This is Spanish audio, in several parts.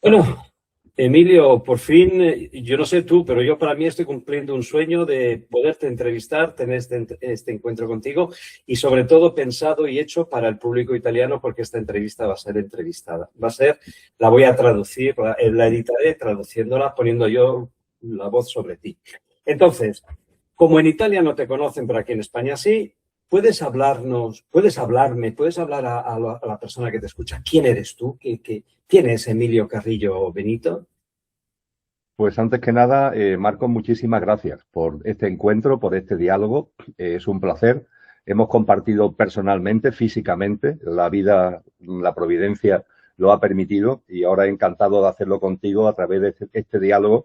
Bueno, Emilio, por fin, yo no sé tú, pero yo para mí estoy cumpliendo un sueño de poderte entrevistar, tener este encuentro contigo y sobre todo pensado y hecho para el público italiano porque esta entrevista va a ser entrevistada. La voy a traducir, la editaré traduciéndola, poniendo yo la voz sobre ti. Entonces, como en Italia no te conocen, pero aquí en España sí, puedes hablar a la persona que te escucha. ¿Quién eres tú? ¿Quién es Emilio Carrillo Benito? Pues antes que nada, Marcos, muchísimas gracias por este encuentro, por este diálogo. Es un placer. Hemos compartido personalmente, físicamente, la vida, la providencia lo ha permitido y ahora encantado de hacerlo contigo a través de este diálogo,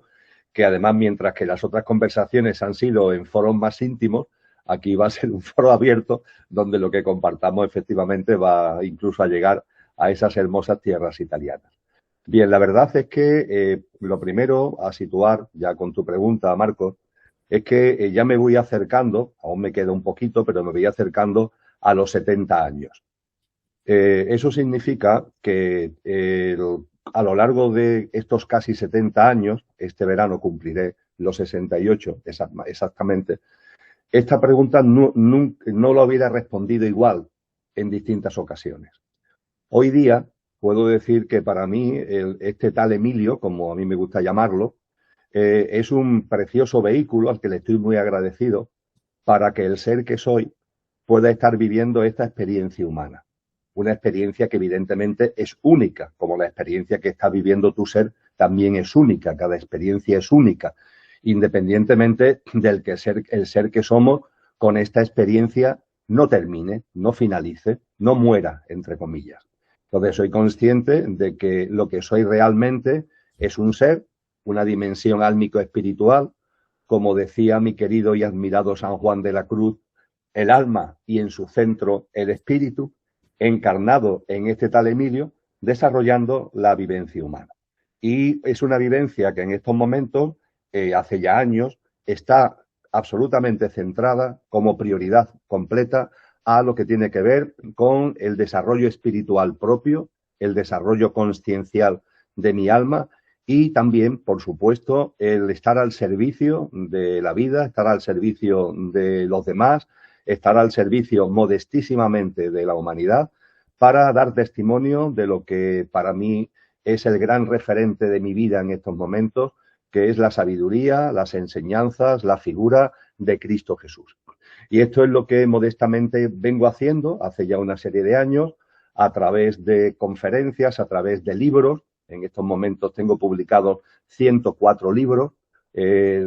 que además, mientras que las otras conversaciones han sido en foros más íntimos, aquí va a ser un foro abierto donde lo que compartamos efectivamente va incluso a llegar a esas hermosas tierras italianas. Bien, la verdad es que lo primero a situar, ya con tu pregunta, Marcos, es que ya me voy acercando, aún me queda un poquito, pero me voy acercando a los 70 años. Eso significa que a lo largo de estos casi 70 años, este verano cumpliré los 68 exactamente, esta pregunta no lo hubiera respondido igual en distintas ocasiones. Hoy día puedo decir que para mí este tal Emilio, como a mí me gusta llamarlo, es un precioso vehículo al que le estoy muy agradecido para que el ser que soy pueda estar viviendo esta experiencia humana. Una experiencia que evidentemente es única, como la experiencia que está viviendo tu ser también es única, cada experiencia es única, independientemente del que el ser que somos con esta experiencia no termine, no finalice, no muera, entre comillas. Entonces soy consciente de que lo que soy realmente es un ser, una dimensión álmico-espiritual, como decía mi querido y admirado San Juan de la Cruz, el alma y en su centro el espíritu, encarnado en este tal Emilio, desarrollando la vivencia humana. Y es una vivencia que en estos momentos, hace ya años, está absolutamente centrada como prioridad completa a lo que tiene que ver con el desarrollo espiritual propio, el desarrollo consciencial de mi alma y también, por supuesto, el estar al servicio de la vida, estar al servicio de los demás, estar al servicio modestísimamente de la humanidad para dar testimonio de lo que para mí es el gran referente de mi vida en estos momentos, que es la sabiduría, las enseñanzas, la figura de Cristo Jesús. Y esto es lo que modestamente vengo haciendo hace ya una serie de años, a través de conferencias, a través de libros. En estos momentos tengo publicados 104 libros,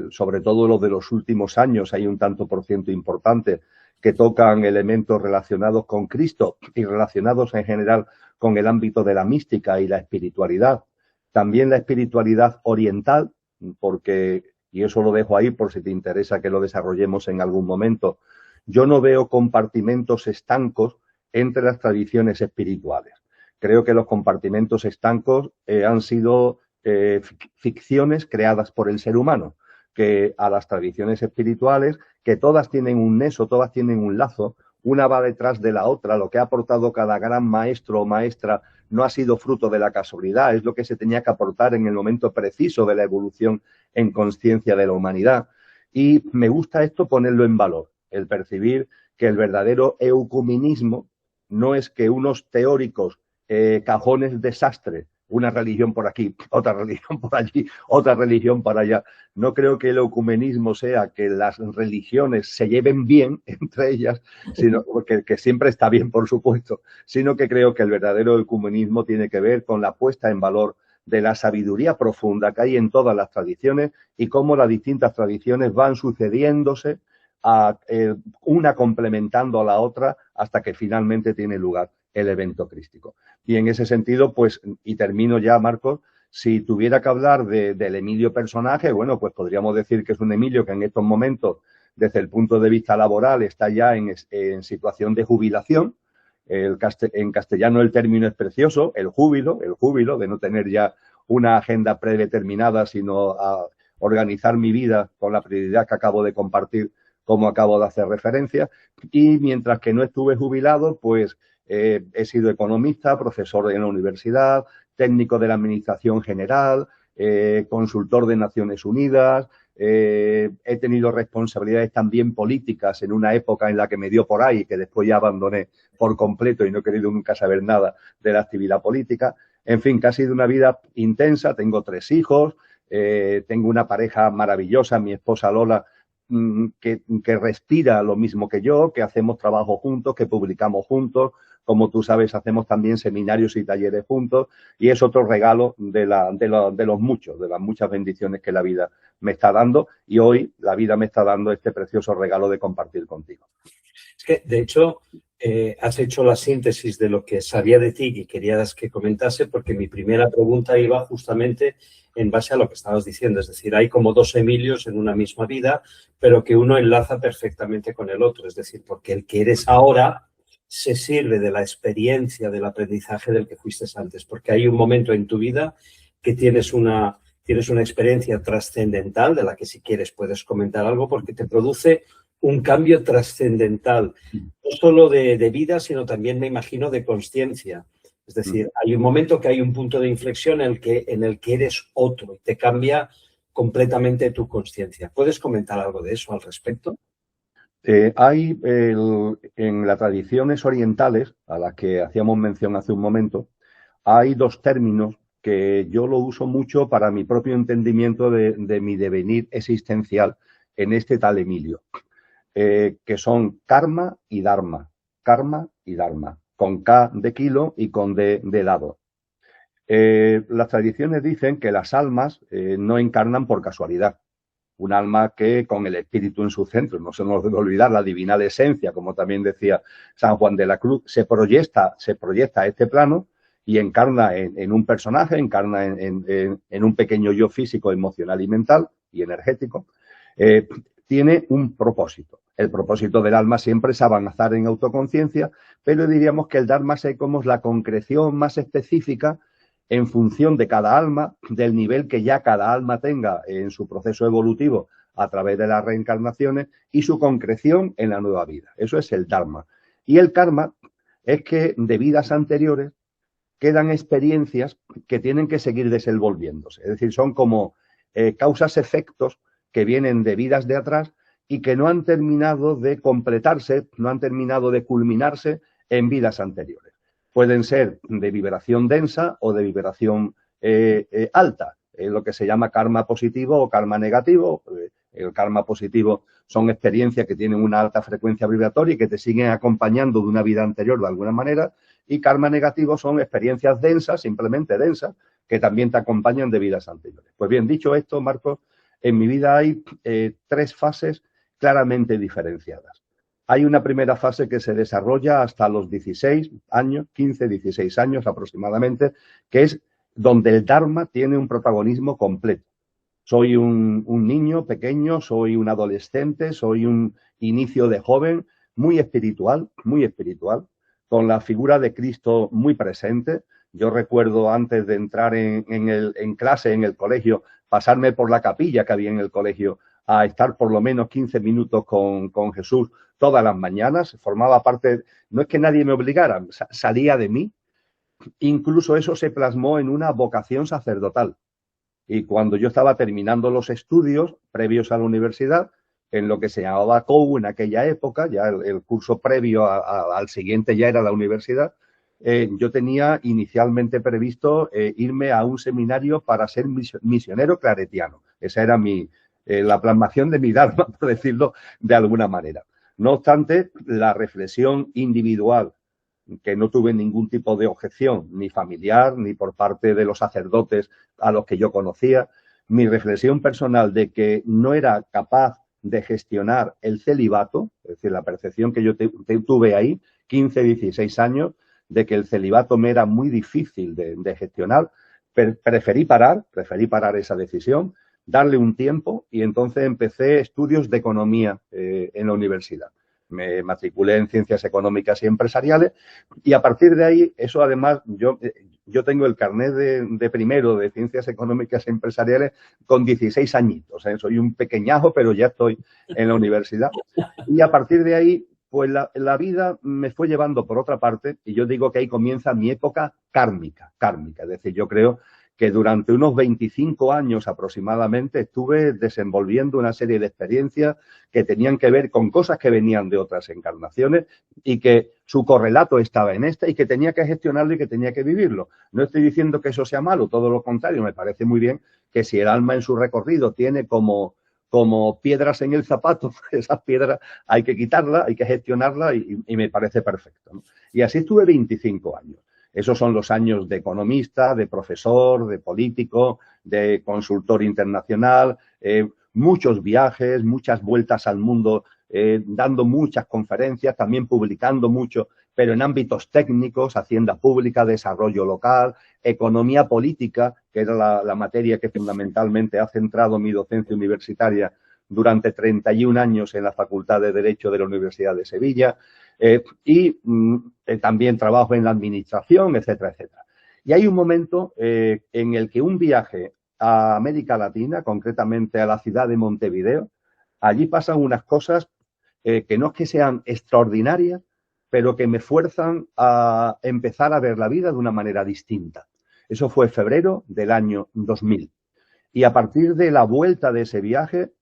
sobre todo los de los últimos años, hay un tanto por ciento importante que tocan elementos relacionados con Cristo y relacionados en general con el ámbito de la mística y la espiritualidad. También la espiritualidad oriental, porque, y eso lo dejo ahí por si te interesa que lo desarrollemos en algún momento, yo no veo compartimentos estancos entre las tradiciones espirituales. Creo que los compartimentos estancos han sido ficciones creadas por el ser humano, que a las tradiciones espirituales, que todas tienen un nexo, todas tienen un lazo, una va detrás de la otra, lo que ha aportado cada gran maestro o maestra no ha sido fruto de la casualidad, es lo que se tenía que aportar en el momento preciso de la evolución en conciencia de la humanidad. Y me gusta esto ponerlo en valor, el percibir que el verdadero ecumenismo no es que unos teóricos cajones desastre, una religión por aquí, otra religión por allí, otra religión por allá. No creo que el ecumenismo sea que las religiones se lleven bien entre ellas, sino que siempre está bien, por supuesto, sino que creo que el verdadero ecumenismo tiene que ver con la puesta en valor de la sabiduría profunda que hay en todas las tradiciones y cómo las distintas tradiciones van sucediéndose, una complementando a la otra hasta que finalmente tiene lugar el evento crístico. Y en ese sentido, pues, y termino ya, Marcos, si tuviera que hablar del Emilio personaje, bueno, pues podríamos decir que es un Emilio que en estos momentos, desde el punto de vista laboral, está ya en situación de jubilación. En castellano el término es precioso, el júbilo de no tener ya una agenda predeterminada, sino a organizar mi vida con la prioridad que acabo de compartir, como acabo de hacer referencia. Y mientras que no estuve jubilado, pues He sido economista, profesor en la universidad, técnico de la Administración General, consultor de Naciones Unidas. He tenido responsabilidades también políticas en una época en la que me dio por ahí, que después ya abandoné por completo y no he querido nunca saber nada de la actividad política. En fin, que ha sido una vida intensa. Tengo 3 hijos, tengo una pareja maravillosa, mi esposa Lola, que respira lo mismo que yo, que hacemos trabajo juntos, que publicamos juntos. Como tú sabes, hacemos también seminarios y talleres juntos y es otro regalo de los muchos, de las muchas bendiciones que la vida me está dando, y hoy la vida me está dando este precioso regalo de compartir contigo. Es que, de hecho, has hecho la síntesis de lo que sabía de ti y querías que comentase, porque mi primera pregunta iba justamente en base a lo que estabas diciendo. Es decir, hay como 2 Emilios en una misma vida, pero que uno enlaza perfectamente con el otro. Es decir, porque el que eres ahora se sirve de la experiencia, del aprendizaje del que fuiste antes. Porque hay un momento en tu vida que tienes una experiencia trascendental, de la que si quieres puedes comentar algo, porque te produce un cambio trascendental, no solo de vida, sino también, me imagino, de consciencia. Es decir, hay un momento que hay un punto de inflexión en el que eres otro y te cambia completamente tu consciencia. ¿Puedes comentar algo de eso al respecto? En las tradiciones orientales, a las que hacíamos mención hace un momento, hay 2 términos que yo lo uso mucho para mi propio entendimiento de mi devenir existencial en este tal Emilio. Que son karma y dharma, con K de kilo y con D de dado. Las tradiciones dicen que las almas no encarnan por casualidad. Un alma que con el espíritu en su centro, no se nos debe olvidar la divina esencia, como también decía San Juan de la Cruz, se proyecta a este plano y encarna en un personaje, encarna en un pequeño yo físico, emocional y mental y energético. Tiene un propósito. El propósito del alma siempre es avanzar en autoconciencia, pero diríamos que el Dharma es como la concreción más específica en función de cada alma, del nivel que ya cada alma tenga en su proceso evolutivo a través de las reencarnaciones y su concreción en la nueva vida. Eso es el Dharma. Y el karma es que de vidas anteriores quedan experiencias que tienen que seguir desenvolviéndose. Es decir, son como causas-efectos que vienen de vidas de atrás y que no han terminado de completarse, no han terminado de culminarse en vidas anteriores. Pueden ser de vibración densa o de vibración alta, lo que se llama karma positivo o karma negativo. El karma positivo son experiencias que tienen una alta frecuencia vibratoria y que te siguen acompañando de una vida anterior de alguna manera, y karma negativo son experiencias densas, simplemente densas, que también te acompañan de vidas anteriores. Pues bien, dicho esto, Marcos, en mi vida hay 3 fases claramente diferenciadas. Hay una primera fase que se desarrolla hasta los 16 años, 15, 16 años aproximadamente, que es donde el Dharma tiene un protagonismo completo. Soy un niño pequeño, soy un adolescente, soy un inicio de joven, muy espiritual, con la figura de Cristo muy presente. Yo recuerdo antes de entrar en clase en el colegio, pasarme por la capilla que había en el colegio a estar por lo menos 15 minutos con Jesús todas las mañanas. Formaba parte, no es que nadie me obligara, salía de mí. Incluso eso se plasmó en una vocación sacerdotal. Y cuando yo estaba terminando los estudios previos a la universidad, en lo que se llamaba COU en aquella época, ya el curso previo al siguiente ya era la universidad, yo tenía inicialmente previsto irme a un seminario para ser misionero claretiano. Esa era la plasmación de mi Dharma, por decirlo de alguna manera. No obstante, la reflexión individual, que no tuve ningún tipo de objeción, ni familiar, ni por parte de los sacerdotes a los que yo conocía, mi reflexión personal de que no era capaz de gestionar el celibato, es decir, la percepción que yo tuve ahí, 15, 16 años, de que el celibato me era muy difícil de gestionar, preferí parar esa decisión, darle un tiempo, y entonces empecé estudios de economía en la universidad. Me matriculé en Ciencias Económicas y Empresariales, y a partir de ahí, eso además, yo tengo el carnet de primero de Ciencias Económicas y Empresariales con 16 añitos. Soy un pequeñajo, pero ya estoy en la universidad. Y a partir de ahí pues la vida me fue llevando por otra parte y yo digo que ahí comienza mi época kármica. Es decir, yo creo que durante unos 25 años aproximadamente estuve desenvolviendo una serie de experiencias que tenían que ver con cosas que venían de otras encarnaciones y que su correlato estaba en esta y que tenía que gestionarlo y que tenía que vivirlo. No estoy diciendo que eso sea malo, todo lo contrario, me parece muy bien que si el alma en su recorrido tiene como piedras en el zapato, esas piedras hay que quitarlas, hay que gestionarlas y me parece perfecto, ¿no? Y así estuve 25 años. Esos son los años de economista, de profesor, de político, de consultor internacional, muchos viajes, muchas vueltas al mundo, dando muchas conferencias, también publicando mucho, pero en ámbitos técnicos, hacienda pública, desarrollo local, economía política, que era la materia que fundamentalmente ha centrado mi docencia universitaria durante 31 años en la Facultad de Derecho de la Universidad de Sevilla, también trabajo en la administración, etcétera, etcétera. Y hay un momento en el que un viaje a América Latina, concretamente a la ciudad de Montevideo, allí pasan unas cosas que no es que sean extraordinarias, pero que me fuerzan a empezar a ver la vida de una manera distinta. Eso fue febrero del año 2000. Y a partir de la vuelta de ese viaje,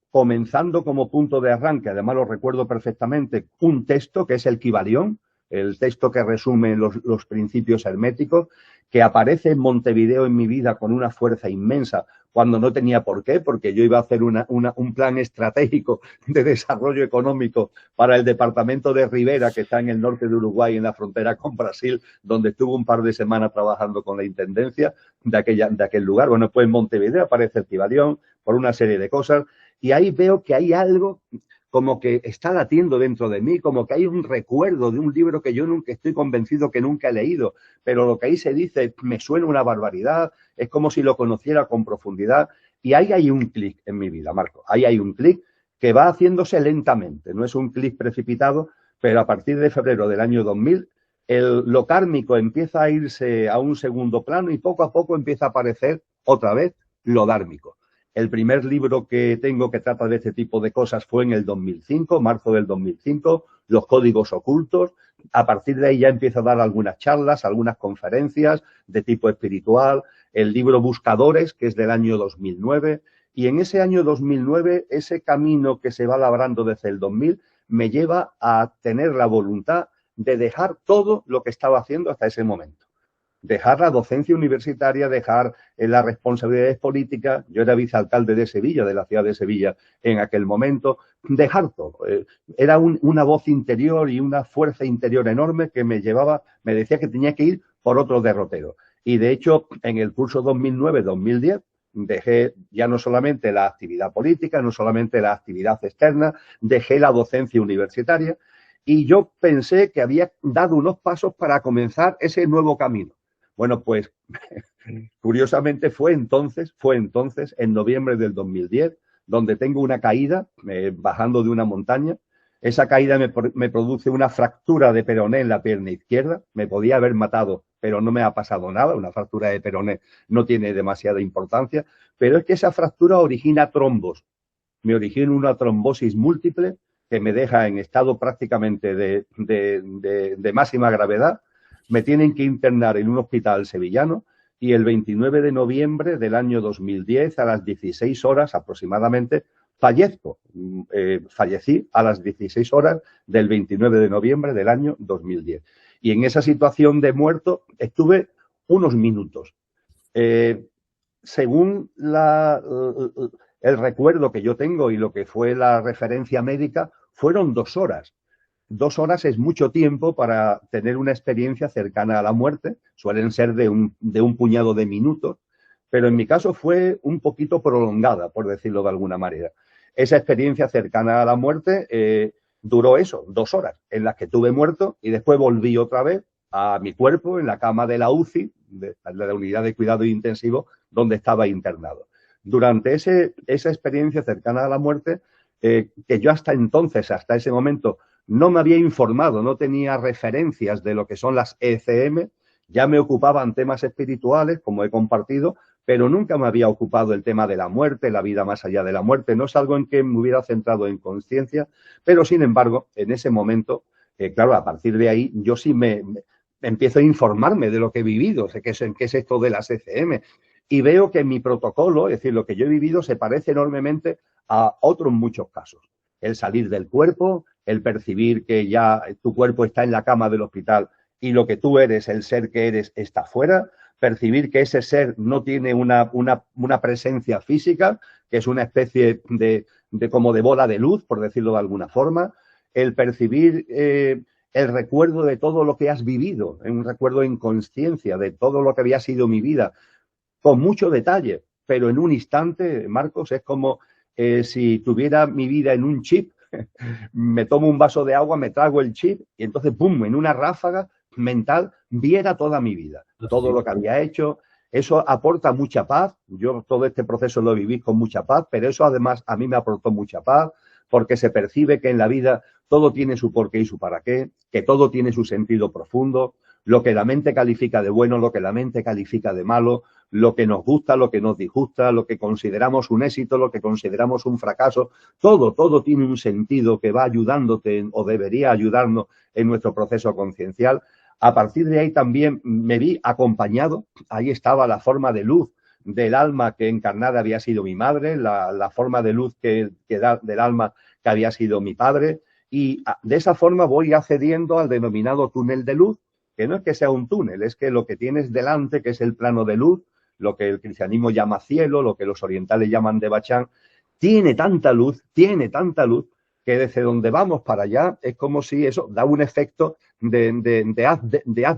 comenzando como punto de arranque, además lo recuerdo perfectamente, un texto que es el Kybalión, el texto que resume los principios herméticos, que aparece en Montevideo en mi vida con una fuerza inmensa, cuando no tenía por qué, porque yo iba a hacer un plan estratégico de desarrollo económico para el departamento de Rivera, que está en el norte de Uruguay, en la frontera con Brasil, donde estuve un par de semanas trabajando con la intendencia de aquel lugar. Bueno, pues en Montevideo aparece el Kybalión por una serie de cosas, y ahí veo que hay algo como que está latiendo dentro de mí, como que hay un recuerdo de un libro que yo nunca estoy convencido que nunca he leído, pero lo que ahí se dice me suena una barbaridad, es como si lo conociera con profundidad, y ahí hay un clic en mi vida, Marco. Ahí hay un clic que va haciéndose lentamente, no es un clic precipitado, pero a partir de febrero del año 2000, lo kármico empieza a irse a un segundo plano y poco a poco empieza a aparecer otra vez lo dármico. El primer libro que tengo que trata de este tipo de cosas fue en el 2005, marzo del 2005, Los códigos ocultos. A partir de ahí ya empiezo a dar algunas charlas, algunas conferencias de tipo espiritual. El libro Buscadores, que es del año 2009. Y en ese año 2009, ese camino que se va labrando desde el 2000 me lleva a tener la voluntad de dejar todo lo que estaba haciendo hasta ese momento. Dejar la docencia universitaria, dejar las responsabilidades políticas. Yo era vicealcalde de Sevilla, de la ciudad de Sevilla en aquel momento. Dejar todo. Era una voz interior y una fuerza interior enorme que me llevaba, me decía que tenía que ir por otro derrotero. Y de hecho, en el curso 2009-2010, dejé ya no solamente la actividad política, no solamente la actividad externa, dejé la docencia universitaria y yo pensé que había dado unos pasos para comenzar ese nuevo camino. Bueno, pues curiosamente fue entonces, en noviembre del 2010, donde tengo una caída bajando de una montaña. Esa caída me produce una fractura de peroné en la pierna izquierda. Me podía haber matado, pero no me ha pasado nada. Una fractura de peroné no tiene demasiada importancia, pero es que esa fractura origina trombos. Me origina una trombosis múltiple que me deja en estado prácticamente de máxima gravedad. Me tienen que internar en un hospital sevillano y el 29 de noviembre del año 2010, a las 16 horas aproximadamente, fallezco. Fallecí a las 16 horas del 29 de noviembre del año 2010. Y en esa situación de muerto estuve unos minutos. Según el recuerdo que yo tengo y lo que fue la referencia médica, fueron 2 horas. 2 horas es mucho tiempo para tener una experiencia cercana a la muerte. Suelen ser de un puñado de minutos, pero en mi caso fue un poquito prolongada, por decirlo de alguna manera. Esa experiencia cercana a la muerte duró eso, 2 horas, en las que estuve muerto y después volví otra vez a mi cuerpo en la cama de la UCI, de la unidad de cuidado intensivo, donde estaba internado. Durante esa experiencia cercana a la muerte, que yo hasta entonces, hasta ese momento, no me había informado, no tenía referencias de lo que son las ECM, ya me ocupaban temas espirituales, como he compartido, pero nunca me había ocupado el tema de la muerte, la vida más allá de la muerte. No es algo en que me hubiera centrado en conciencia, pero sin embargo, en ese momento, claro, a partir de ahí, yo sí me empiezo a informarme de lo que he vivido, sé qué es esto de las ECM, y veo que mi protocolo, es decir, lo que yo he vivido, se parece enormemente a otros muchos casos. El salir del cuerpo, el percibir que ya tu cuerpo está en la cama del hospital y lo que tú eres, el ser que eres, está fuera, percibir que ese ser no tiene una presencia física, que es una especie como de bola de luz, por decirlo de alguna forma, el percibir el recuerdo de todo lo que has vivido, un recuerdo en conciencia de todo lo que había sido mi vida, con mucho detalle, pero en un instante, Marcos, es como si tuviera mi vida en un chip, me tomo un vaso de agua, me trago el chip y entonces, ¡pum!, en una ráfaga mental viera toda mi vida, todo lo que había hecho. Eso aporta mucha paz. Yo todo este proceso lo viví con mucha paz, pero eso además a mí me aportó mucha paz porque se percibe que en la vida todo tiene su porqué y su para qué, que todo tiene su sentido profundo, lo que la mente califica de bueno, lo que la mente califica de malo, lo que nos gusta, lo que nos disgusta, lo que consideramos un éxito, lo que consideramos un fracaso, todo tiene un sentido que va ayudándote o debería ayudarnos en nuestro proceso conciencial. A partir de ahí también me vi acompañado, ahí estaba la forma de luz del alma que encarnada había sido mi madre, la forma de luz que da del alma que había sido mi padre, y de esa forma voy accediendo al denominado túnel de luz, que no es que sea un túnel, es que lo que tienes delante, que es el plano de luz, lo que el cristianismo llama cielo, lo que los orientales llaman Devachan, tiene tanta luz, que desde donde vamos para allá es como si eso da un efecto de haz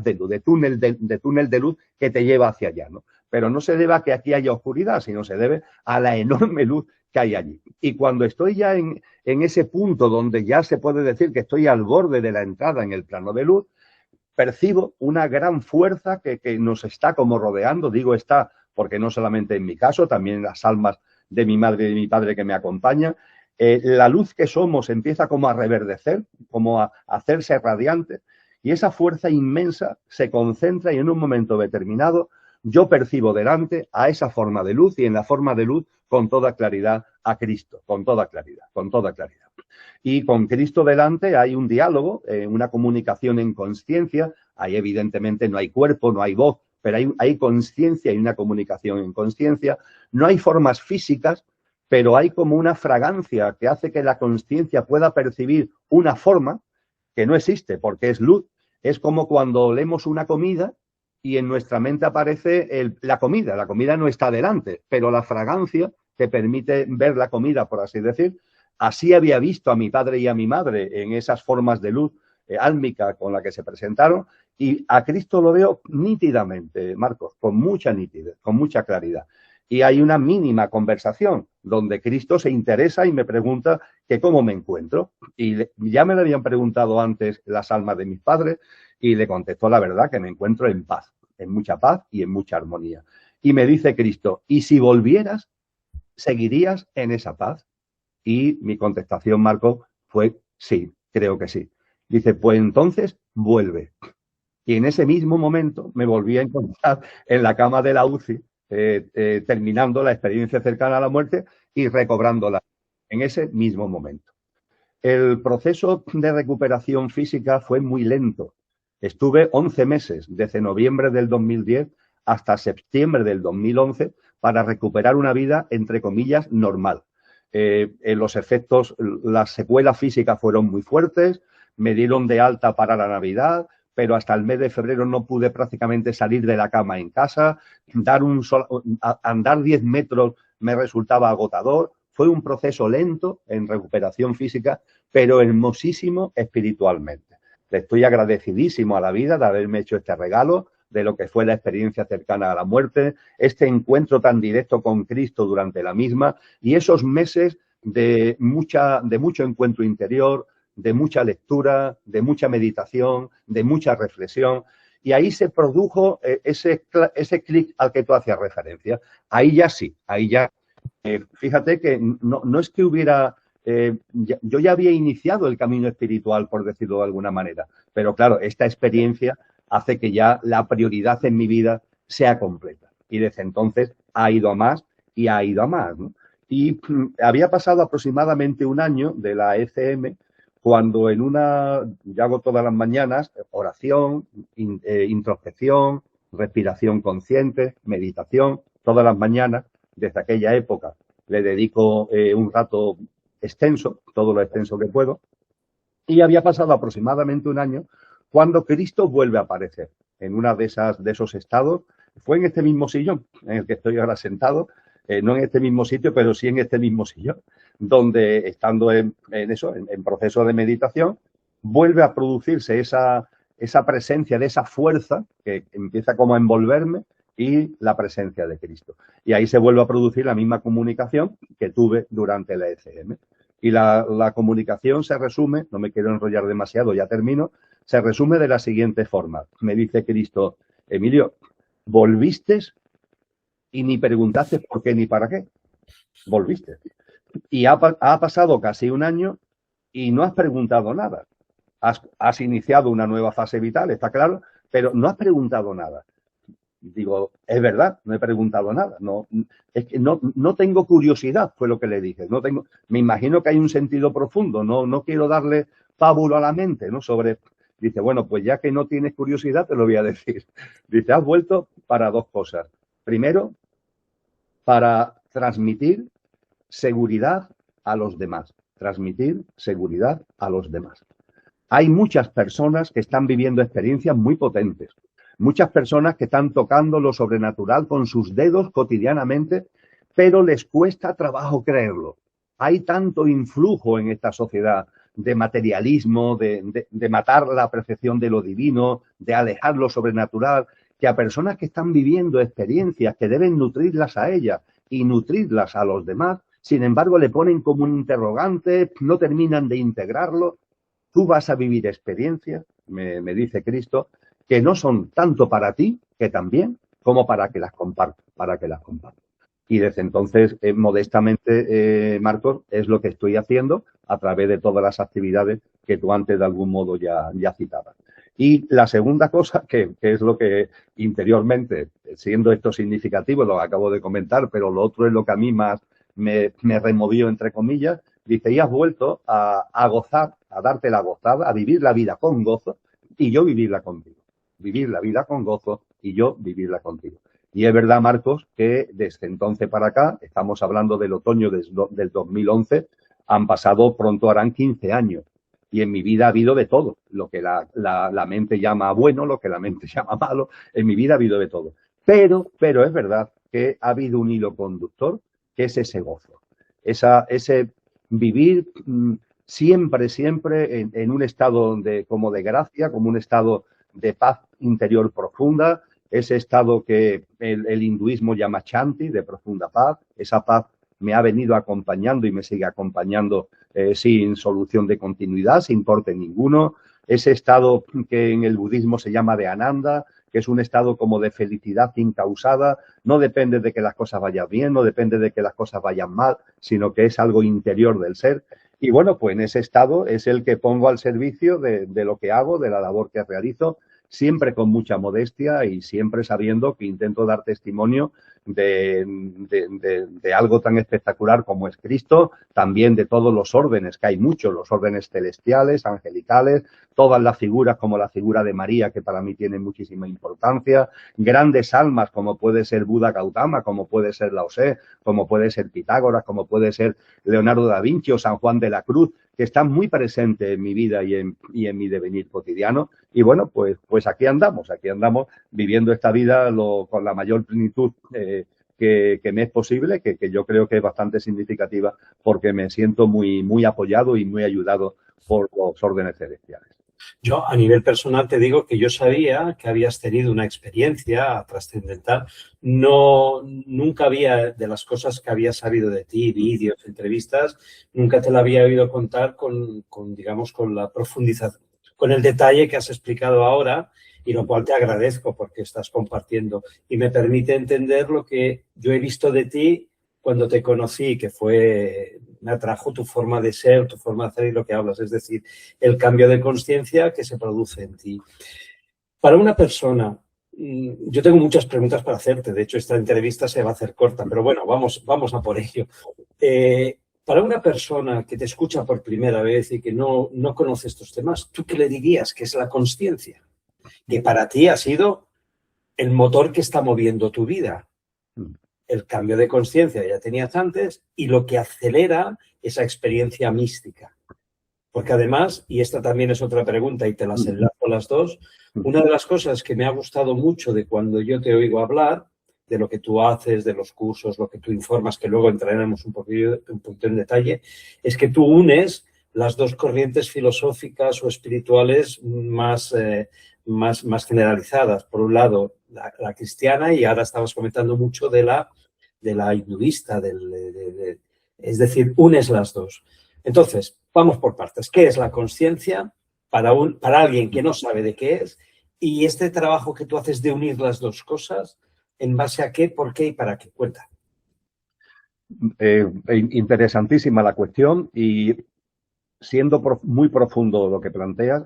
de luz, de túnel de luz que te lleva hacia allá, ¿no? Pero no se debe a que aquí haya oscuridad, sino se debe a la enorme luz que hay allí. Y cuando estoy ya en ese punto donde ya se puede decir que estoy al borde de la entrada en el plano de luz, percibo una gran fuerza que nos está como rodeando, digo está, porque no solamente en mi caso, también en las almas de mi madre y de mi padre que me acompañan, la luz que somos empieza como a reverdecer, como a hacerse radiante, y esa fuerza inmensa se concentra y en un momento determinado yo percibo delante a esa forma de luz y en la forma de luz con toda claridad a Cristo, con toda claridad, con toda claridad. Y con Cristo delante hay un diálogo, una comunicación en conciencia. Ahí evidentemente no hay cuerpo, no hay voz, pero hay conciencia y una comunicación en conciencia. No hay formas físicas, pero hay como una fragancia que hace que la conciencia pueda percibir una forma que no existe porque es luz. Es como cuando olemos una comida y en nuestra mente aparece la comida no está delante, pero la fragancia te permite ver la comida, por así decir. Así había visto a mi padre y a mi madre en esas formas de luz álmica con la que se presentaron y a Cristo lo veo nítidamente, Marcos, con mucha nitidez, con mucha claridad. Y hay una mínima conversación donde Cristo se interesa y me pregunta que cómo me encuentro. Y ya me lo habían preguntado antes las almas de mis padres y le contestó la verdad que me encuentro en paz, en mucha paz y en mucha armonía. Y me dice Cristo, ¿y si volvieras, seguirías en esa paz? Y mi contestación, Marco, fue sí, creo que sí. Dice, pues entonces vuelve. Y en ese mismo momento me volví a encontrar en la cama de la UCI, terminando la experiencia cercana a la muerte y recobrándola en ese mismo momento. El proceso de recuperación física fue muy lento. Estuve 11 meses, desde noviembre del 2010 hasta septiembre del 2011, para recuperar una vida, entre comillas, normal. Los efectos, las secuelas físicas fueron muy fuertes, me dieron de alta para la Navidad, pero hasta el mes de febrero no pude prácticamente salir de la cama en casa, andar 10 metros me resultaba agotador. Fue un proceso lento en recuperación física, pero hermosísimo espiritualmente. Le estoy agradecidísimo a la vida de haberme hecho este regalo, de lo que fue la experiencia cercana a la muerte, este encuentro tan directo con Cristo durante la misma y esos meses de mucho encuentro interior, de mucha lectura, de mucha meditación, de mucha reflexión. Y ahí se produjo ese clic al que tú hacías referencia. Ahí ya sí, ahí ya. Fíjate que no es que hubiera... yo ya había iniciado el camino espiritual, por decirlo de alguna manera. Pero claro, esta experiencia hace que ya la prioridad en mi vida sea completa. Y desde entonces ha ido a más y ha ido a más, ¿no? Y había pasado aproximadamente un año de la ECM cuando yo hago todas las mañanas oración, introspección, respiración consciente, meditación, todas las mañanas, desde aquella época le dedico un rato extenso, todo lo extenso que puedo, y había pasado aproximadamente un año cuando Cristo vuelve a aparecer en una de esos estados. Fue en este mismo sillón en el que estoy ahora sentado, no en este mismo sitio, pero sí en este mismo sillón, donde estando en proceso de meditación, vuelve a producirse esa presencia de esa fuerza que empieza como a envolverme y la presencia de Cristo. Y ahí se vuelve a producir la misma comunicación que tuve durante la ECM. Y la comunicación se resume, no me quiero enrollar demasiado, ya termino, se resume de la siguiente forma. Me dice Cristo: Emilio, volviste y ni preguntaste por qué ni para qué. Volviste. Y ha pasado casi un año y no has preguntado nada. Has iniciado una nueva fase vital, está claro, pero no has preguntado nada. Digo, es verdad, no he preguntado nada. No, es que no tengo curiosidad, fue lo que le dije. Me imagino que hay un sentido profundo, no quiero darle pábulo a la mente, ¿no? Dice, bueno, pues ya que no tienes curiosidad, te lo voy a decir. Dice, has vuelto para dos cosas. Primero, para transmitir seguridad a los demás. Transmitir seguridad a los demás. Hay muchas personas que están viviendo experiencias muy potentes. Muchas personas que están tocando lo sobrenatural con sus dedos cotidianamente, pero les cuesta trabajo creerlo. Hay tanto influjo en esta sociedad de materialismo, de matar la percepción de lo divino, de alejar lo sobrenatural, que a personas que están viviendo experiencias que deben nutrirlas a ellas y nutrirlas a los demás, sin embargo le ponen como un interrogante, no terminan de integrarlo. Tú vas a vivir experiencias, me dice Cristo, que no son tanto para ti, que también, como para que las compartas, Y desde entonces, modestamente, Marcos, es lo que estoy haciendo a través de todas las actividades que tú antes de algún modo ya citabas. Y la segunda cosa, que es lo que interiormente, siendo esto significativo, lo acabo de comentar, pero lo otro es lo que a mí más me removió, entre comillas, dice, y has vuelto a gozar, a darte la gozada, a vivir la vida con gozo, y yo vivirla contigo. Vivir la vida con gozo y yo vivirla contigo. Y es verdad, Marcos, que desde entonces para acá, estamos hablando del otoño del 2011, han pasado, pronto harán 15 años. Y en mi vida ha habido de todo, lo que la mente llama bueno, lo que la mente llama malo, en mi vida ha habido de todo. Pero es verdad que ha habido un hilo conductor, que es ese gozo. Ese vivir siempre en un estado como de gracia, como un estado de paz interior profunda, ese estado que el hinduismo llama Shanti, de profunda paz. Esa paz me ha venido acompañando y me sigue acompañando sin solución de continuidad, sin corte ninguno. Ese estado que en el budismo se llama de Ananda, que es un estado como de felicidad incausada, no depende de que las cosas vayan bien, no depende de que las cosas vayan mal, sino que es algo interior del ser. Y bueno, pues en ese estado es el que pongo al servicio de lo que hago, de la labor que realizo, siempre con mucha modestia y siempre sabiendo que intento dar testimonio de algo tan espectacular como es Cristo, también de todos los órdenes, que hay muchos, los órdenes celestiales, angelicales, todas las figuras como la figura de María, que para mí tiene muchísima importancia, grandes almas como puede ser Buda Gautama, como puede ser Lao Tse, como puede ser Pitágoras, como puede ser Leonardo da Vinci o San Juan de la Cruz, que están muy presentes en mi vida y en mi devenir cotidiano. Y bueno, pues aquí andamos viviendo esta vida con la mayor plenitud que me es posible, que yo creo que es bastante significativa, porque me siento muy apoyado y muy ayudado por los órdenes celestiales. Yo, a nivel personal, te digo que yo sabía que habías tenido una experiencia trascendental. Nunca había, de las cosas que había sabido de ti, vídeos, entrevistas, nunca te la había oído contar digamos, con la profundización, con el detalle que has explicado ahora, y lo cual te agradezco porque estás compartiendo y me permite entender lo que yo he visto de ti cuando te conocí, que me atrajo tu forma de ser, tu forma de hacer y lo que hablas, es decir, el cambio de conciencia que se produce en ti. Para una persona yo tengo muchas preguntas para hacerte. De hecho, esta entrevista se va a hacer corta, pero bueno, vamos a por ello. Para una persona que te escucha por primera vez y que no conoce estos temas, ¿tú qué le dirías que es la consciencia? Que para ti ha sido el motor que está moviendo tu vida. El cambio de conciencia ya tenías antes y lo que acelera esa experiencia mística. Porque además, y esta también es otra pregunta y te las enlazo las dos, una de las cosas que me ha gustado mucho de cuando yo te oigo hablar, de lo que tú haces, de los cursos, lo que tú informas, que luego entraremos un poquito en detalle, es que tú unes las dos corrientes filosóficas o espirituales más generalizadas. Por un lado, la cristiana, y ahora estabas comentando mucho de la hinduista, es decir, unes las dos. Entonces, vamos por partes. ¿Qué es la consciencia para alguien que no sabe de qué es? Y este trabajo que tú haces de unir las dos cosas, ¿en base a qué, por qué y para qué? Cuenta. Interesantísima la cuestión y siendo muy profundo lo que planteas,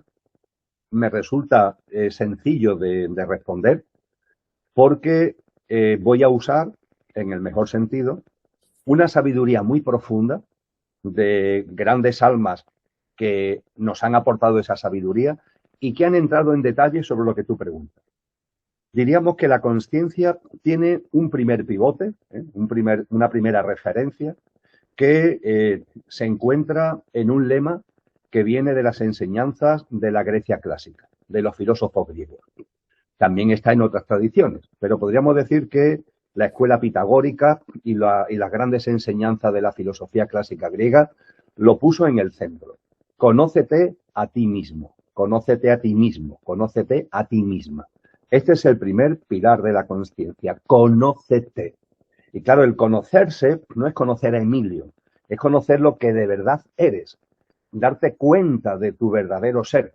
me resulta sencillo de responder porque voy a usar, en el mejor sentido, una sabiduría muy profunda de grandes almas que nos han aportado esa sabiduría y que han entrado en detalle sobre lo que tú preguntas. Diríamos que la consciencia tiene un primer pivote, una primera referencia que se encuentra en un lema que viene de las enseñanzas de la Grecia clásica, de los filósofos griegos. También está en otras tradiciones, pero podríamos decir que la escuela pitagórica y las grandes enseñanzas de la filosofía clásica griega lo puso en el centro. Conócete a ti mismo, conócete a ti mismo, conócete a ti misma. Este es el primer pilar de la consciencia, conócete. Y claro, el conocerse no es conocer a Emilio, es conocer lo que de verdad eres, darte cuenta de tu verdadero ser,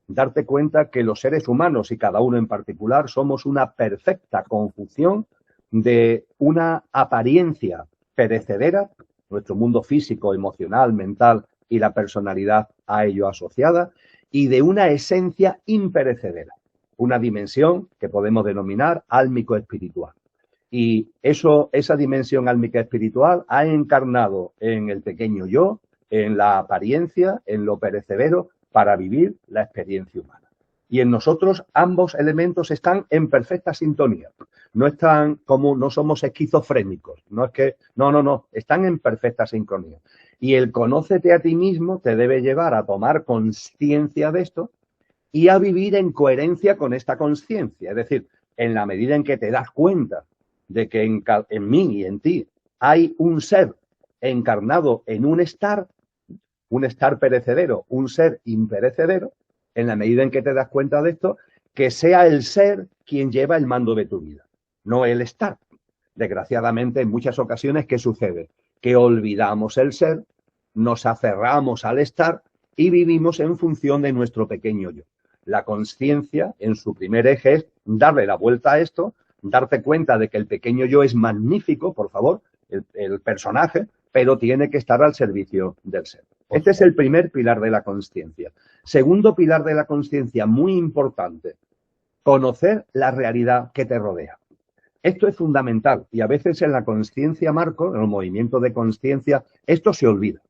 darte cuenta que los seres humanos y cada uno en particular somos una perfecta conjunción de una apariencia perecedera, nuestro mundo físico, emocional, mental y la personalidad a ello asociada, y de una esencia imperecedera, una dimensión que podemos denominar álmico-espiritual. Y esa dimensión álmica espiritual ha encarnado en el pequeño yo, en la apariencia, en lo perecedero, para vivir la experiencia humana. Y en nosotros ambos elementos están en perfecta sintonía. No están como, no somos esquizofrénicos. No es que, no, están en perfecta sincronía. Y el conócete a ti mismo te debe llevar a tomar conciencia de esto y a vivir en coherencia con esta conciencia. Es decir, en la medida en que te das cuenta de que en mí y en ti hay un ser encarnado en un estar perecedero, un ser imperecedero, en la medida en que te das cuenta de esto, que sea el ser quien lleva el mando de tu vida, no el estar. Desgraciadamente, en muchas ocasiones, ¿qué sucede? Que olvidamos el ser, nos aferramos al estar y vivimos en función de nuestro pequeño yo. La consciencia, en su primer eje, es darle la vuelta a esto, darte cuenta de que el pequeño yo es magnífico, por favor, el personaje, pero tiene que estar al servicio del ser. Este es el primer pilar de la consciencia. Segundo pilar de la consciencia, muy importante, conocer la realidad que te rodea. Esto es fundamental y a veces en la consciencia, Marco, en el movimiento de consciencia, esto se olvida.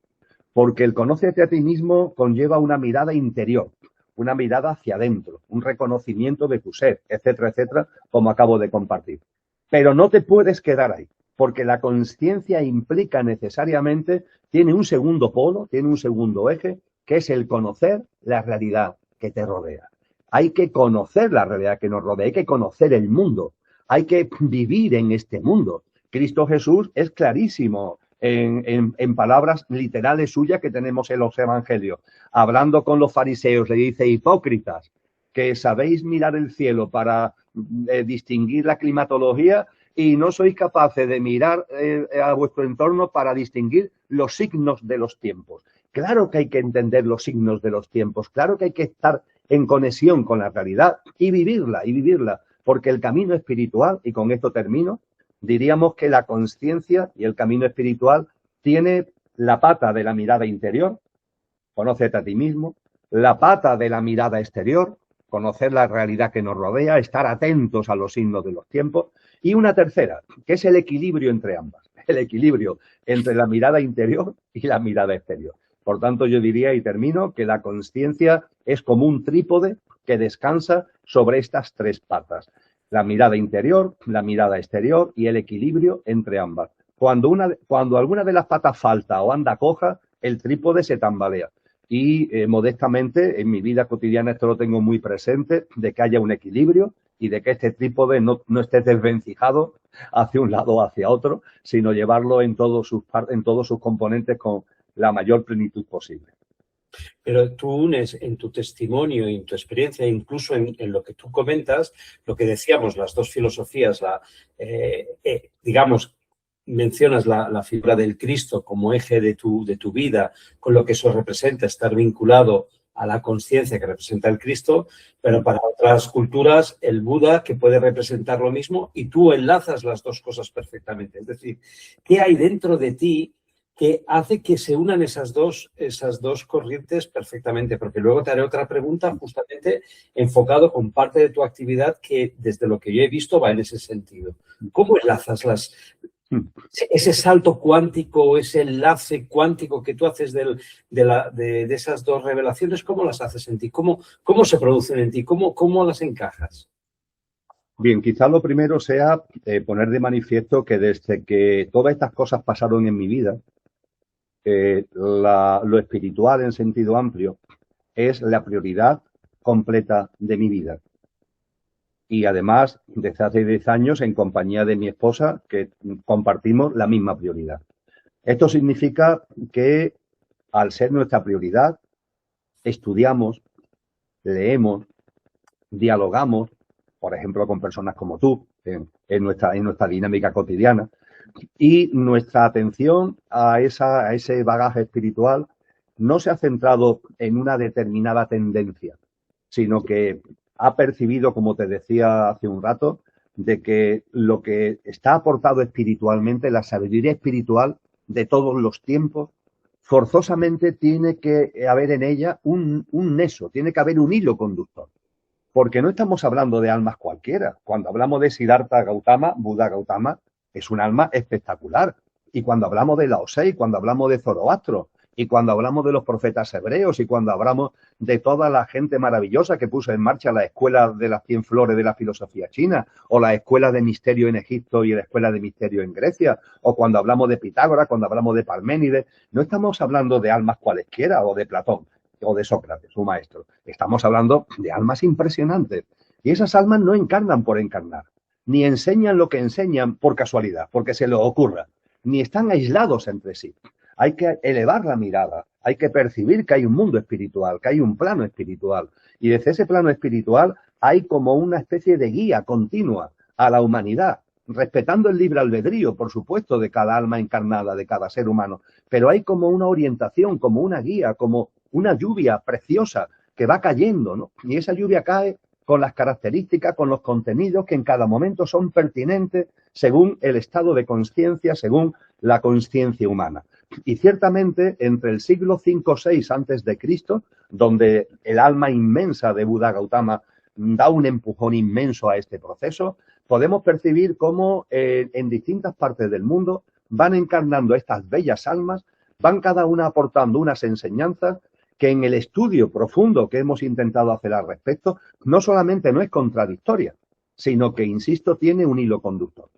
Porque el conócete a ti mismo conlleva una mirada interior, una mirada hacia adentro, un reconocimiento de tu ser, etcétera, etcétera, como acabo de compartir. Pero no te puedes quedar ahí, porque la consciencia implica necesariamente, tiene un segundo polo, tiene un segundo eje, que es el conocer la realidad que te rodea. Hay que conocer la realidad que nos rodea, hay que conocer el mundo, hay que vivir en este mundo. Cristo Jesús es clarísimo en palabras literales suyas que tenemos en los evangelios. Hablando con los fariseos, le dice: hipócritas, que sabéis mirar el cielo para distinguir la climatología y no sois capaces de mirar a vuestro entorno para distinguir los signos de los tiempos. Claro que hay que entender los signos de los tiempos, claro que hay que estar en conexión con la realidad y vivirla, porque el camino espiritual, y con esto termino, diríamos que la consciencia y el camino espiritual tiene la pata de la mirada interior, conócete a ti mismo, la pata de la mirada exterior, conocer la realidad que nos rodea, estar atentos a los signos de los tiempos. Y una tercera, que es el equilibrio entre ambas, el equilibrio entre la mirada interior y la mirada exterior. Por tanto, yo diría, y termino, que la consciencia es como un trípode que descansa sobre estas tres patas. La mirada interior, la mirada exterior y el equilibrio entre ambas. Cuando alguna de las patas falta o anda coja, el trípode se tambalea. Y modestamente, en mi vida cotidiana esto lo tengo muy presente, de que haya un equilibrio y de que este trípode no esté desvencijado hacia un lado o hacia otro, sino llevarlo en todos sus componentes con la mayor plenitud posible. Pero tú unes en tu testimonio, en tu experiencia, incluso en lo que tú comentas, lo que decíamos, las dos filosofías, digamos, mencionas la figura del Cristo como eje de tu vida, con lo que eso representa, estar vinculado a la conciencia que representa el Cristo, pero para otras culturas el Buda, que puede representar lo mismo, y tú enlazas las dos cosas perfectamente. Es decir, ¿qué hay dentro de ti que hace que se unan esas dos corrientes perfectamente? Porque luego te haré otra pregunta justamente enfocado con parte de tu actividad que, desde lo que yo he visto, va en ese sentido. ¿Cómo enlazas ese salto cuántico, ese enlace cuántico que tú haces de esas dos revelaciones? ¿Cómo las haces en ti? ¿Cómo se producen en ti? ¿Cómo las encajas? Bien, quizás lo primero sea poner de manifiesto que desde que todas estas cosas pasaron en mi vida, lo espiritual en sentido amplio es la prioridad completa de mi vida. Y además, desde hace 10 años, en compañía de mi esposa, que compartimos la misma prioridad. Esto significa que, al ser nuestra prioridad, estudiamos, leemos, dialogamos, por ejemplo, con personas como tú, en nuestra dinámica cotidiana, y nuestra atención a ese bagaje espiritual no se ha centrado en una determinada tendencia, sino que ha percibido, como te decía hace un rato, de que lo que está aportado espiritualmente, la sabiduría espiritual de todos los tiempos, forzosamente tiene que haber en ella un nexo, tiene que haber un hilo conductor. Porque no estamos hablando de almas cualquiera. Cuando hablamos de Siddhartha Gautama, Buda Gautama, es un alma espectacular. Y cuando hablamos de Lao Tse, cuando hablamos de Zoroastro, y cuando hablamos de los profetas hebreos, y cuando hablamos de toda la gente maravillosa que puso en marcha la escuela de las 100 flores de la filosofía china, o la escuela de misterio en Egipto y la escuela de misterio en Grecia, o cuando hablamos de Pitágoras, cuando hablamos de Parménides, no estamos hablando de almas cualesquiera o de Platón o de Sócrates, su maestro. Estamos hablando de almas impresionantes. Y esas almas no encarnan por encarnar, ni enseñan lo que enseñan por casualidad, porque se les ocurra, ni están aislados entre sí. Hay que elevar la mirada, hay que percibir que hay un mundo espiritual, que hay un plano espiritual. Y desde ese plano espiritual hay como una especie de guía continua a la humanidad, respetando el libre albedrío, por supuesto, de cada alma encarnada, de cada ser humano. Pero hay como una orientación, como una guía, como una lluvia preciosa que va cayendo, ¿no? Y esa lluvia cae con las características, con los contenidos que en cada momento son pertinentes según el estado de conciencia, según la conciencia humana. Y ciertamente, entre el siglo V-VI antes de Cristo, donde el alma inmensa de Buda Gautama da un empujón inmenso a este proceso, podemos percibir cómo en distintas partes del mundo van encarnando estas bellas almas, van cada una aportando unas enseñanzas que en el estudio profundo que hemos intentado hacer al respecto, no solamente no es contradictoria, sino que, insisto, tiene un hilo conductor.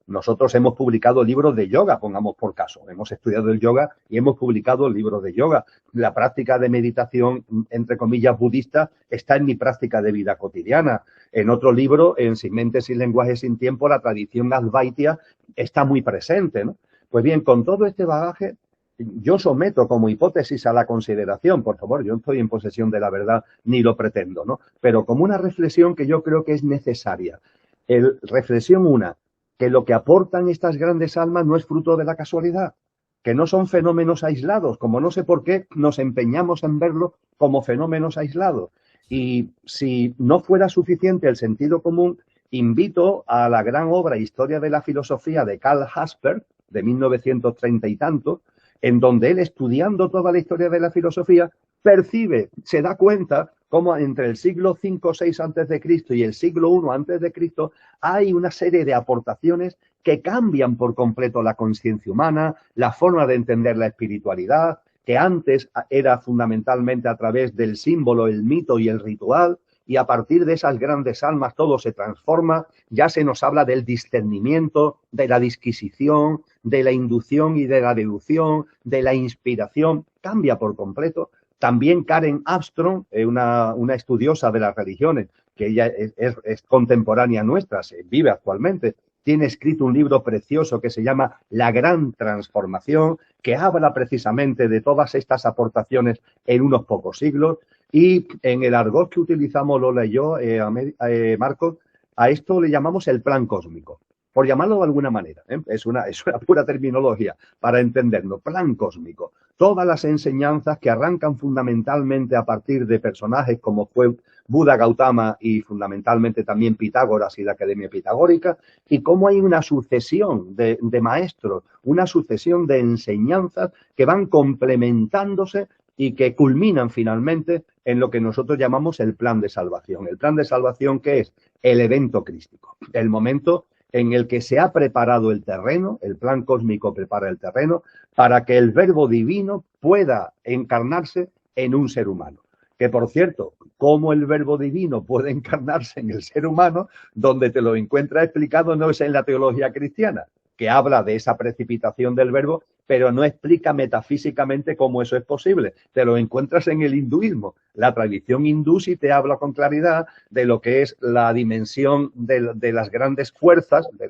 Nosotros hemos publicado libros de yoga, pongamos por caso. Hemos estudiado el yoga y hemos publicado libros de yoga. La práctica de meditación, entre comillas, budista, está en mi práctica de vida cotidiana. En otro libro, en Sin Mentes y Lenguajes sin Tiempo, la tradición advaitia está muy presente, ¿no? Pues bien, con todo este bagaje, yo someto como hipótesis a la consideración, por favor, yo no estoy en posesión de la verdad ni lo pretendo, ¿no? Pero como una reflexión que yo creo que es necesaria. Reflexión una, que lo que aportan estas grandes almas no es fruto de la casualidad, que no son fenómenos aislados, como no sé por qué nos empeñamos en verlo como fenómenos aislados. Y si no fuera suficiente el sentido común, invito a la gran obra Historia de la Filosofía de Karl Jaspers, de 1930 y tanto, en donde él, estudiando toda la historia de la filosofía, percibe, se da cuenta cómo entre el siglo V, VI antes de Cristo y el siglo I antes de Cristo hay una serie de aportaciones que cambian por completo la conciencia humana, la forma de entender la espiritualidad, que antes era fundamentalmente a través del símbolo, el mito y el ritual, y a partir de esas grandes almas todo se transforma, ya se nos habla del discernimiento, de la disquisición, de la inducción y de la deducción, de la inspiración, cambia por completo. También Karen Armstrong, una estudiosa de las religiones, que ella es contemporánea nuestra, vive actualmente, tiene escrito un libro precioso que se llama La Gran Transformación, que habla precisamente de todas estas aportaciones en unos pocos siglos. Y en el argot que utilizamos Lola y yo, Marcos, a esto le llamamos el plan cósmico, por llamarlo de alguna manera, ¿eh? Es una pura terminología para entenderlo, plan cósmico. Todas las enseñanzas que arrancan fundamentalmente a partir de personajes como fue Buda Gautama y fundamentalmente también Pitágoras y la Academia Pitagórica, y cómo hay una sucesión de maestros, una sucesión de enseñanzas que van complementándose y que culminan finalmente en lo que nosotros llamamos el plan de salvación. El plan de salvación, que es el evento crístico, el momento en el que se ha preparado el terreno, el plan cósmico prepara el terreno, para que el verbo divino pueda encarnarse en un ser humano. Que, por cierto, cómo el verbo divino puede encarnarse en el ser humano, donde te lo encuentras explicado no es en la teología cristiana, que habla de esa precipitación del verbo, pero no explica metafísicamente cómo eso es posible. Te lo encuentras en el hinduismo. La tradición hindú sí te habla con claridad de lo que es la dimensión de las grandes fuerzas, de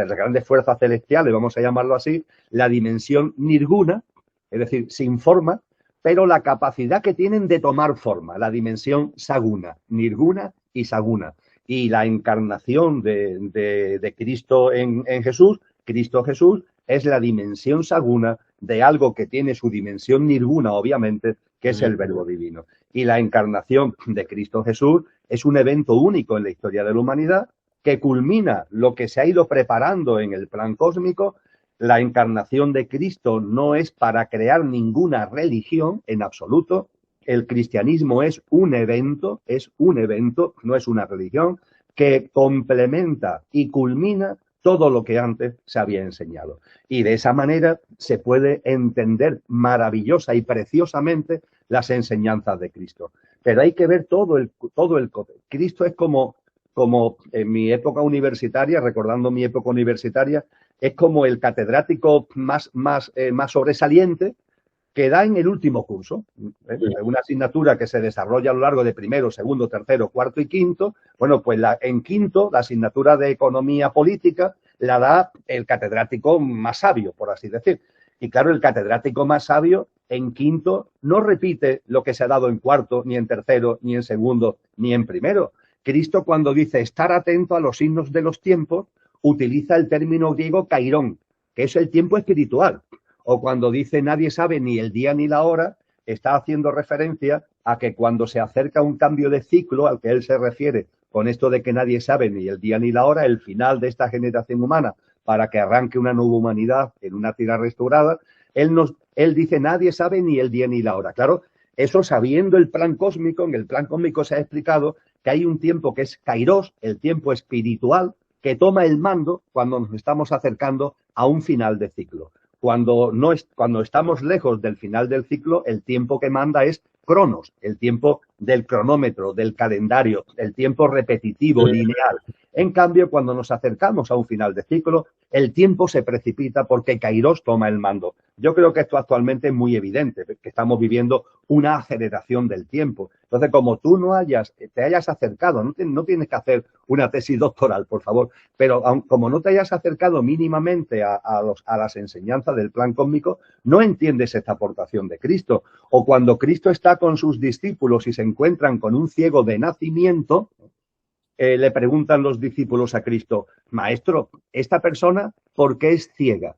las grandes fuerzas celestiales, vamos a llamarlo así, la dimensión nirguna, es decir, sin forma, pero la capacidad que tienen de tomar forma, la dimensión saguna, nirguna y saguna. Y la encarnación de Cristo en Jesús, Cristo Jesús, es la dimensión saguna de algo que tiene su dimensión nirguna, obviamente, que es el verbo divino. Y la encarnación de Cristo Jesús es un evento único en la historia de la humanidad que culmina lo que se ha ido preparando en el plan cósmico. La encarnación de Cristo no es para crear ninguna religión en absoluto. El cristianismo es un evento, no es una religión, que complementa y culmina todo lo que antes se había enseñado. Y de esa manera se puede entender maravillosa y preciosamente las enseñanzas de Cristo. Pero hay que ver todo el Cristo es como en mi época universitaria, recordando mi época universitaria, es como el catedrático más sobresaliente que da en el último curso. Una asignatura que se desarrolla a lo largo de primero, segundo, tercero, cuarto y quinto. Bueno, pues en quinto, la asignatura de economía política la da el catedrático más sabio, por así decir. Y claro, el catedrático más sabio en quinto no repite lo que se ha dado en cuarto, ni en tercero, ni en segundo, ni en primero. Cristo, cuando dice estar atento a los signos de los tiempos, utiliza el término griego kairón, que es el tiempo espiritual. O cuando dice nadie sabe ni el día ni la hora, está haciendo referencia a que cuando se acerca un cambio de ciclo al que él se refiere con esto de que nadie sabe ni el día ni la hora, el final de esta generación humana para que arranque una nueva humanidad en una tierra restaurada, él dice nadie sabe ni el día ni la hora. Claro, eso sabiendo el plan cósmico, en el plan cósmico se ha explicado que hay un tiempo que es kairos, el tiempo espiritual, que toma el mando cuando nos estamos acercando a un final de ciclo. Cuando estamos lejos del final del ciclo, el tiempo que manda es cronos, el tiempo del cronómetro, del calendario, el tiempo repetitivo, lineal. En cambio, cuando nos acercamos a un final de ciclo, el tiempo se precipita porque Kairos toma el mando. Yo creo que esto actualmente es muy evidente, que estamos viviendo una aceleración del tiempo. Entonces, como tú te hayas acercado, no tienes que hacer una tesis doctoral, por favor, pero como no te hayas acercado mínimamente a las enseñanzas del plan cósmico, no entiendes esta aportación de Cristo. O cuando Cristo está con sus discípulos y se encuentran con un ciego de nacimiento, le preguntan los discípulos a Cristo, Maestro, ¿esta persona por qué es ciega?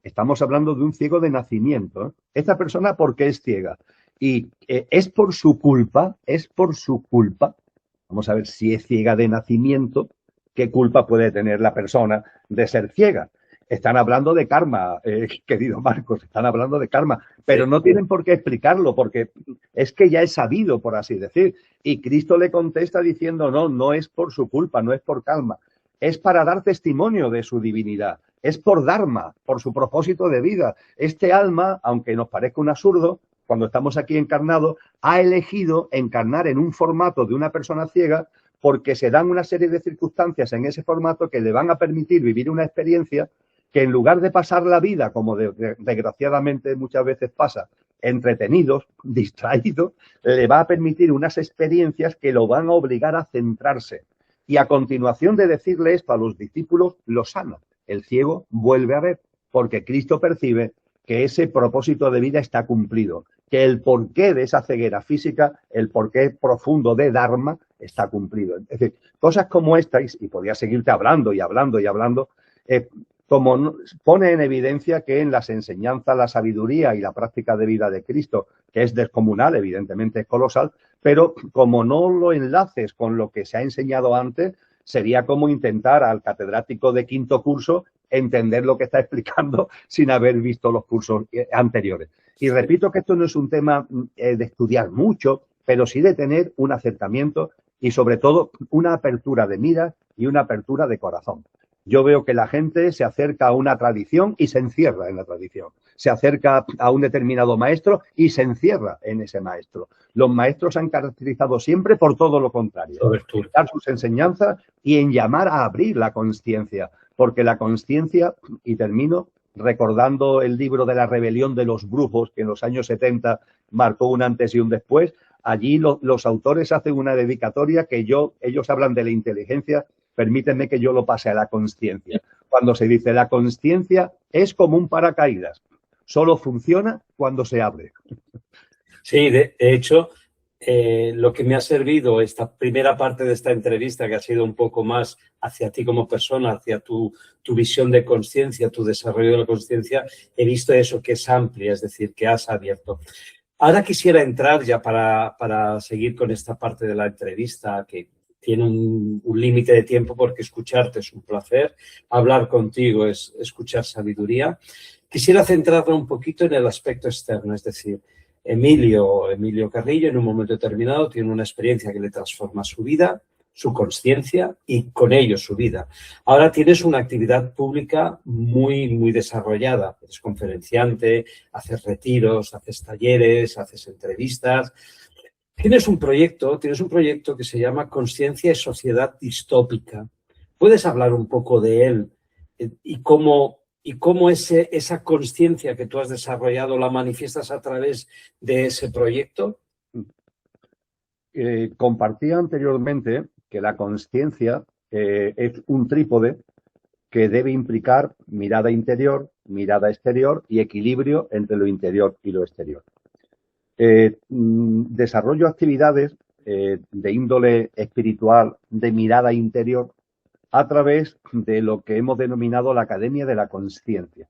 Estamos hablando de un ciego de nacimiento, ¿eh? ¿Esta persona por qué es ciega? Y es por su culpa. Vamos a ver, si es ciega de nacimiento, ¿qué culpa puede tener la persona de ser ciega? Están hablando de karma, querido Marcos, están hablando de karma, pero no tienen por qué explicarlo, porque es que ya es sabido, por así decir. Y Cristo le contesta diciendo, no, no es por su culpa, no es por karma, es para dar testimonio de su divinidad, es por dharma, por su propósito de vida. Este alma, aunque nos parezca un absurdo, cuando estamos aquí encarnados, ha elegido encarnar en un formato de una persona ciega porque se dan una serie de circunstancias en ese formato que le van a permitir vivir una experiencia que en lugar de pasar la vida, como desgraciadamente muchas veces pasa, entretenidos, distraídos, le va a permitir unas experiencias que lo van a obligar a centrarse. Y a continuación de decirle esto a los discípulos, lo sana. El ciego vuelve a ver, porque Cristo percibe que ese propósito de vida está cumplido, que el porqué de esa ceguera física, el porqué profundo de Dharma está cumplido. Es decir, cosas como esta, y podría seguirte hablando y hablando y hablando, como pone en evidencia que en las enseñanzas, la sabiduría y la práctica de vida de Cristo, que es descomunal, evidentemente es colosal, pero como no lo enlaces con lo que se ha enseñado antes, sería como intentar al catedrático de quinto curso entender lo que está explicando sin haber visto los cursos anteriores. Y repito que esto no es un tema de estudiar mucho, pero sí de tener un acercamiento y sobre todo una apertura de miras y una apertura de corazón. Yo veo que la gente se acerca a una tradición y se encierra en la tradición. Se acerca a un determinado maestro y se encierra en ese maestro. Los maestros se han caracterizado siempre por todo lo contrario. En dar sus enseñanzas y en llamar a abrir la consciencia. Porque la consciencia, y termino recordando el libro de la rebelión de los brujos, que en los años 70 marcó un antes y un después, allí los autores hacen una dedicatoria que ellos hablan de la inteligencia. Permítanme que yo lo pase a la consciencia. Cuando se dice la consciencia es como un paracaídas, solo funciona cuando se abre. Sí, de hecho, lo que me ha servido esta primera parte de esta entrevista, que ha sido un poco más hacia ti como persona, hacia tu visión de conciencia, tu desarrollo de la conciencia, he visto eso que es amplia, es decir, que has abierto. Ahora quisiera entrar ya para seguir con esta parte de la entrevista, que tiene un límite de tiempo porque escucharte es un placer, hablar contigo es escuchar sabiduría. Quisiera centrarme un poquito en el aspecto externo, es decir, Emilio Carrillo en un momento determinado tiene una experiencia que le transforma su vida, su conciencia y con ello su vida. Ahora tienes una actividad pública muy desarrollada. Eres conferenciante, haces retiros, haces talleres, haces entrevistas. Tienes un proyecto que se llama Consciencia y Sociedad Distópica. ¿Puedes hablar un poco de él y cómo esa consciencia que tú has desarrollado la manifiestas a través de ese proyecto? Compartí anteriormente que la consciencia es un trípode que debe implicar mirada interior, mirada exterior y equilibrio entre lo interior y lo exterior. Desarrollo actividades de índole espiritual, de mirada interior, a través de lo que hemos denominado la Academia de la Consciencia.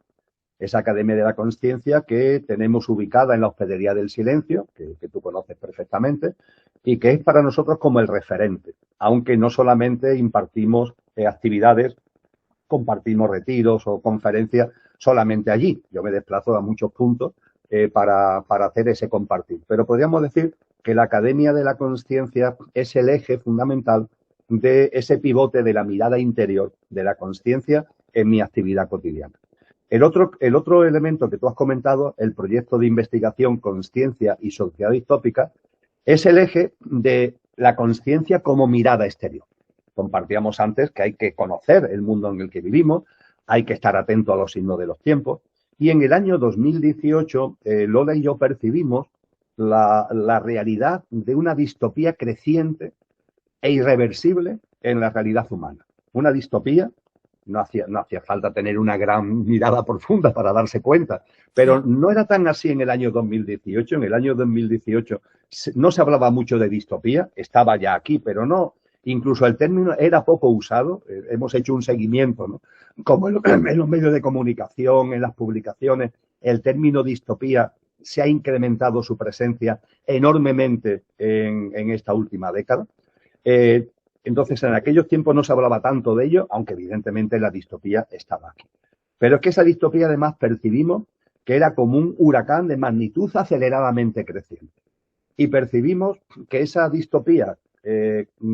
Esa Academia de la Consciencia que tenemos ubicada en la Hospedería del Silencio, que tú conoces perfectamente, y que es para nosotros como el referente, aunque no solamente impartimos actividades, compartimos retiros o conferencias solamente allí. Yo me desplazo a muchos puntos para hacer ese compartir. Pero podríamos decir que la Academia de la Consciencia es el eje fundamental de ese pivote de la mirada interior de la consciencia en mi actividad cotidiana. El otro elemento que tú has comentado, el proyecto de investigación Consciencia y Sociedad Distópica, es el eje de la consciencia como mirada exterior. Compartíamos antes que hay que conocer el mundo en el que vivimos, hay que estar atento a los signos de los tiempos. Y en el año 2018, Lola y yo percibimos la realidad de una distopía creciente e irreversible en la realidad humana. Una distopía, no hacía falta tener una gran mirada profunda para darse cuenta, pero no era tan así en el año 2018. En el año 2018 no se hablaba mucho de distopía, estaba ya aquí, pero no. Incluso el término era poco usado. Hemos hecho un seguimiento, ¿no? Como en los medios de comunicación, en las publicaciones, el término distopía se ha incrementado su presencia enormemente en esta última década. Entonces, en aquellos tiempos no se hablaba tanto de ello, aunque evidentemente la distopía estaba aquí. Pero es que esa distopía además percibimos que era como un huracán de magnitud aceleradamente creciente. Y percibimos que esa distopía,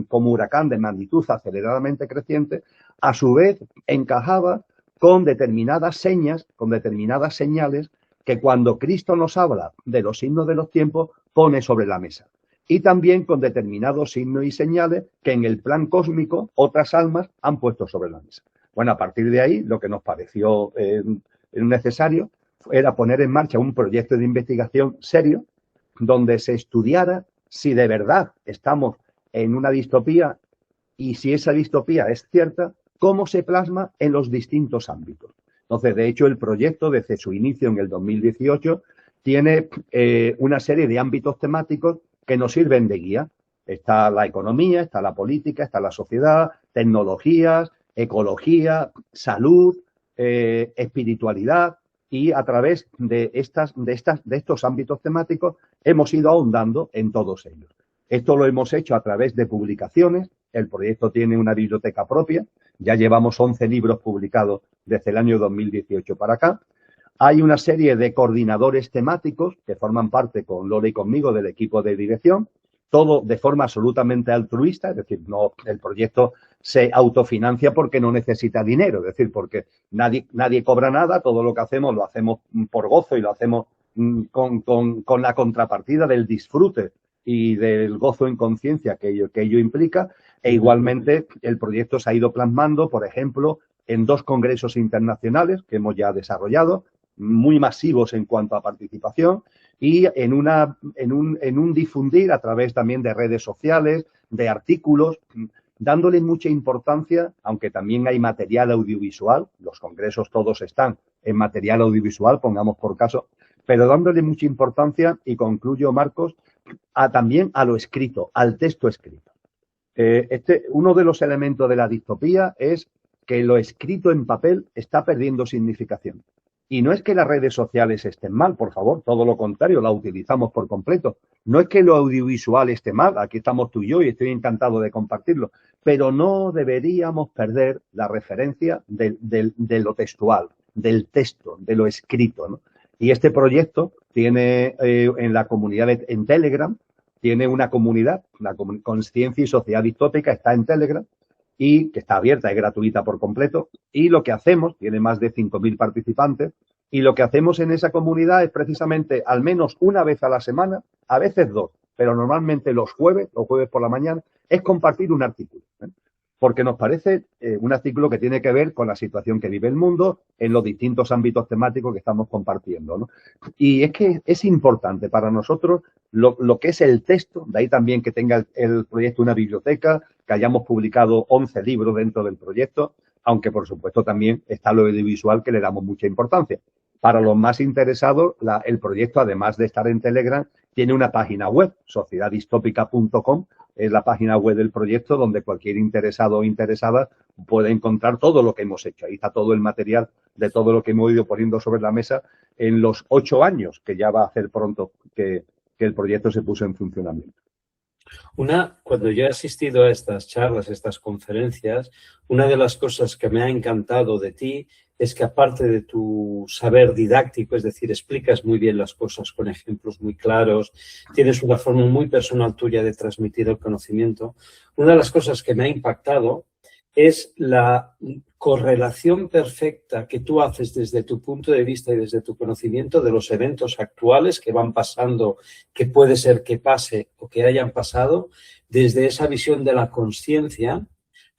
como huracán de magnitud aceleradamente creciente, a su vez encajaba con determinadas señas, con determinadas señales que cuando Cristo nos habla de los signos de los tiempos, pone sobre la mesa. Y también con determinados signos y señales que en el plan cósmico otras almas han puesto sobre la mesa. Bueno, a partir de ahí, lo que nos pareció necesario era poner en marcha un proyecto de investigación serio donde se estudiara si de verdad estamos en una distopía y si esa distopía es cierta, cómo se plasma en los distintos ámbitos. Entonces, de hecho, el proyecto, desde su inicio en el 2018, tiene una serie de ámbitos temáticos que nos sirven de guía. Está la economía, está la política, está la sociedad, tecnologías, ecología, salud, espiritualidad, y a través de estos ámbitos temáticos hemos ido ahondando en todos ellos. Esto lo hemos hecho a través de publicaciones. El proyecto tiene una biblioteca propia. Ya llevamos 11 libros publicados desde el año 2018 para acá. Hay una serie de coordinadores temáticos que forman parte con Lola y conmigo del equipo de dirección, todo de forma absolutamente altruista, es decir, no, el proyecto se autofinancia porque no necesita dinero, es decir, porque nadie cobra nada, todo lo hacemos por gozo y lo hacemos con la contrapartida del disfrute y del gozo en conciencia que ello implica, e igualmente el proyecto se ha ido plasmando, por ejemplo, en 2 congresos internacionales que hemos ya desarrollado, muy masivos en cuanto a participación, y en un difundir a través también de redes sociales, de artículos, dándole mucha importancia, aunque también hay material audiovisual, los congresos todos están en material audiovisual, pongamos por caso, pero dándole mucha importancia, y concluyo, Marcos, también a lo escrito, al texto escrito. Uno de los elementos de la distopía es que lo escrito en papel está perdiendo significación. Y no es que las redes sociales estén mal, por favor, todo lo contrario, la utilizamos por completo. No es que lo audiovisual esté mal, aquí estamos tú y yo y estoy encantado de compartirlo, pero no deberíamos perder la referencia de lo textual, del texto, de lo escrito, ¿no? Y este proyecto tiene en la comunidad en Telegram, tiene una comunidad, la Conciencia y Sociedad Distópica está en Telegram, y que está abierta, es gratuita por completo, y lo que hacemos, tiene más de 5.000 participantes, y lo que hacemos en esa comunidad es precisamente al menos una vez a la semana, a veces 2, pero normalmente los jueves por la mañana, es compartir un artículo, ¿eh? Porque nos parece un artículo que tiene que ver con la situación que vive el mundo en los distintos ámbitos temáticos que estamos compartiendo, ¿no? Y es que es importante para nosotros lo que es el texto, de ahí también que tenga el proyecto una biblioteca, que hayamos publicado 11 libros dentro del proyecto, aunque por supuesto también está lo audiovisual que le damos mucha importancia. Para los más interesados, el proyecto, además de estar en Telegram, tiene una página web, sociedaddistópica.com, es la página web del proyecto donde cualquier interesado o interesada puede encontrar todo lo que hemos hecho. Ahí está todo el material de todo lo que hemos ido poniendo sobre la mesa en los 8 años que ya va a hacer pronto que el proyecto se puso en funcionamiento. Cuando yo he asistido a estas charlas, a estas conferencias, una de las cosas que me ha encantado de ti es que aparte de tu saber didáctico, es decir, explicas muy bien las cosas con ejemplos muy claros, tienes una forma muy personal tuya de transmitir el conocimiento. Una de las cosas que me ha impactado es la correlación perfecta que tú haces desde tu punto de vista y desde tu conocimiento de los eventos actuales que van pasando, que puede ser que pase o que hayan pasado, desde esa visión de la consciencia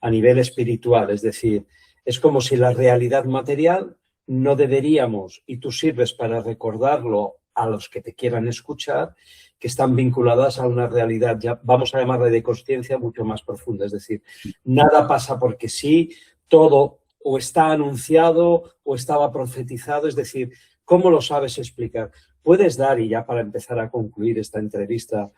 a nivel espiritual. Es decir, es como si la realidad material no deberíamos, y tú sirves para recordarlo a los que te quieran escuchar, que están vinculadas a una realidad, ya vamos a llamarle de consciencia, mucho más profunda. Es decir, nada pasa porque sí, todo o está anunciado o estaba profetizado. Es decir, ¿cómo lo sabes explicar? ¿Puedes dar, y ya para empezar a concluir esta entrevista,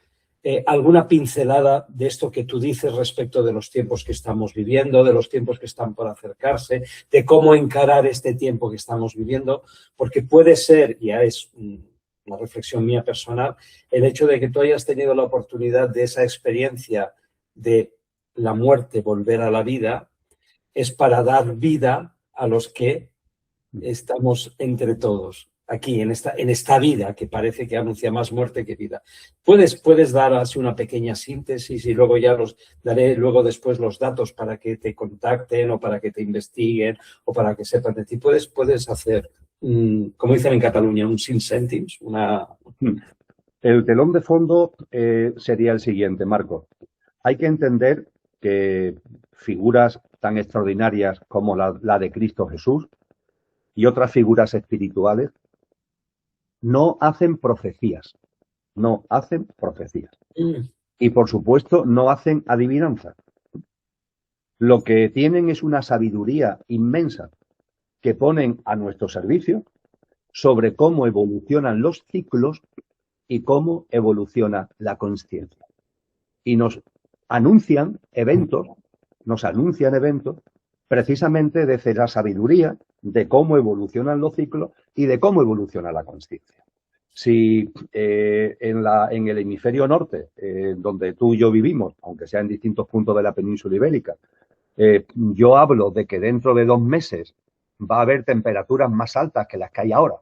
alguna pincelada de esto que tú dices respecto de los tiempos que estamos viviendo, de los tiempos que están por acercarse, de cómo encarar este tiempo que estamos viviendo? Porque puede ser, ya es una reflexión mía personal, el hecho de que tú hayas tenido la oportunidad de esa experiencia de la muerte, volver a la vida, es para dar vida a los que estamos entre todos, aquí, en esta vida que parece que anuncia más muerte que vida. ¿Puedes dar así una pequeña síntesis y luego ya daré luego después los datos para que te contacten o para que te investiguen o para que sepan de ti? ¿Puedes hacer, como dicen en Cataluña, un cinc cèntims? El telón de fondo sería el siguiente, Marco. Hay que entender que figuras tan extraordinarias como la de Cristo Jesús y otras figuras espirituales no hacen profecías, no hacen profecías. Y por supuesto no hacen adivinanzas. Lo que tienen es una sabiduría inmensa que ponen a nuestro servicio sobre cómo evolucionan los ciclos y cómo evoluciona la consciencia. Y nos anuncian eventos precisamente desde la sabiduría de cómo evolucionan los ciclos y de cómo evoluciona la consciencia. Si en el hemisferio norte, donde tú y yo vivimos, aunque sea en distintos puntos de la península ibérica, yo hablo de que dentro de 2 meses va a haber temperaturas más altas que las que hay ahora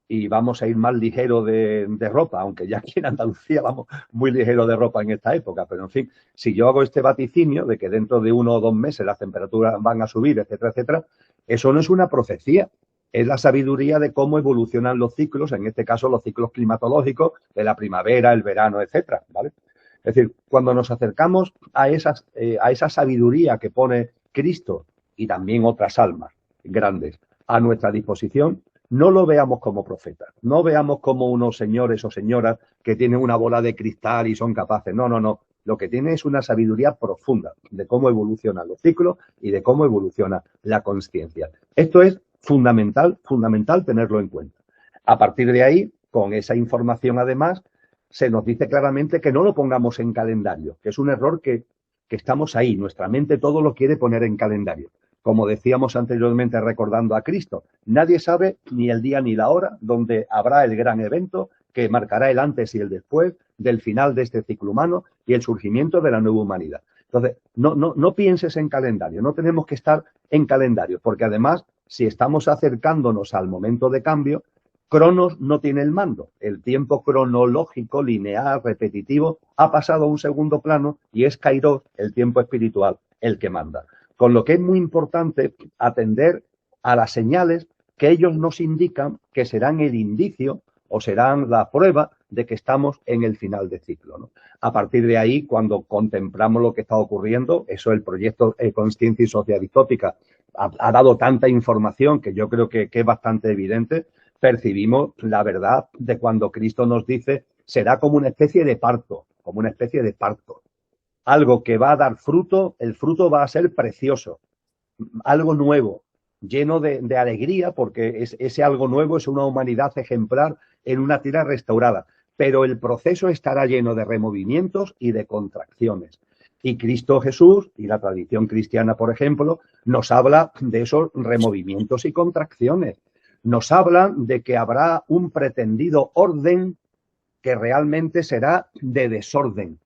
y vamos a ir más ligero de ropa, aunque ya aquí en Andalucía vamos muy ligero de ropa en esta época, pero en fin, si yo hago este vaticinio de que dentro de 1 o 2 meses las temperaturas van a subir, etcétera, etcétera, eso no es una profecía, es la sabiduría de cómo evolucionan los ciclos, en este caso los ciclos climatológicos de la primavera, el verano, etcétera, ¿vale? Es decir, cuando nos acercamos a esa sabiduría que pone Cristo y también otras almas grandes a nuestra disposición, no lo veamos como profetas, no veamos como unos señores o señoras que tienen una bola de cristal y son capaces. No, no, no. Lo que tiene es una sabiduría profunda de cómo evolucionan los ciclos y de cómo evoluciona la consciencia. Esto es fundamental tenerlo en cuenta. A partir de ahí, con esa información además, se nos dice claramente que no lo pongamos en calendario, que es un error que estamos ahí. Nuestra mente todo lo quiere poner en calendario. Como decíamos anteriormente recordando a Cristo, nadie sabe ni el día ni la hora donde habrá el gran evento que marcará el antes y el después del final de este ciclo humano y el surgimiento de la nueva humanidad. Entonces, no pienses en calendario, no tenemos que estar en calendario, porque además, si estamos acercándonos al momento de cambio, Cronos no tiene el mando. El tiempo cronológico, lineal, repetitivo, ha pasado a un segundo plano y es Kairos, el tiempo espiritual, el que manda. Con lo que es muy importante atender a las señales que ellos nos indican que serán el indicio o serán la prueba de que estamos en el final de ciclo, ¿no? A partir de ahí, cuando contemplamos lo que está ocurriendo, eso el proyecto Consciencia y Sociedad Distópica ha dado tanta información que yo creo que es bastante evidente, percibimos la verdad de cuando Cristo nos dice será como una especie de parto, algo que va a dar fruto, el fruto va a ser precioso, algo nuevo, lleno de alegría, porque ese algo nuevo es una humanidad ejemplar en una tierra restaurada, pero el proceso estará lleno de removimientos y de contracciones. Y Cristo Jesús y la tradición cristiana, por ejemplo, nos habla de esos removimientos y contracciones. Nos hablan de que habrá un pretendido orden que realmente será de desorden.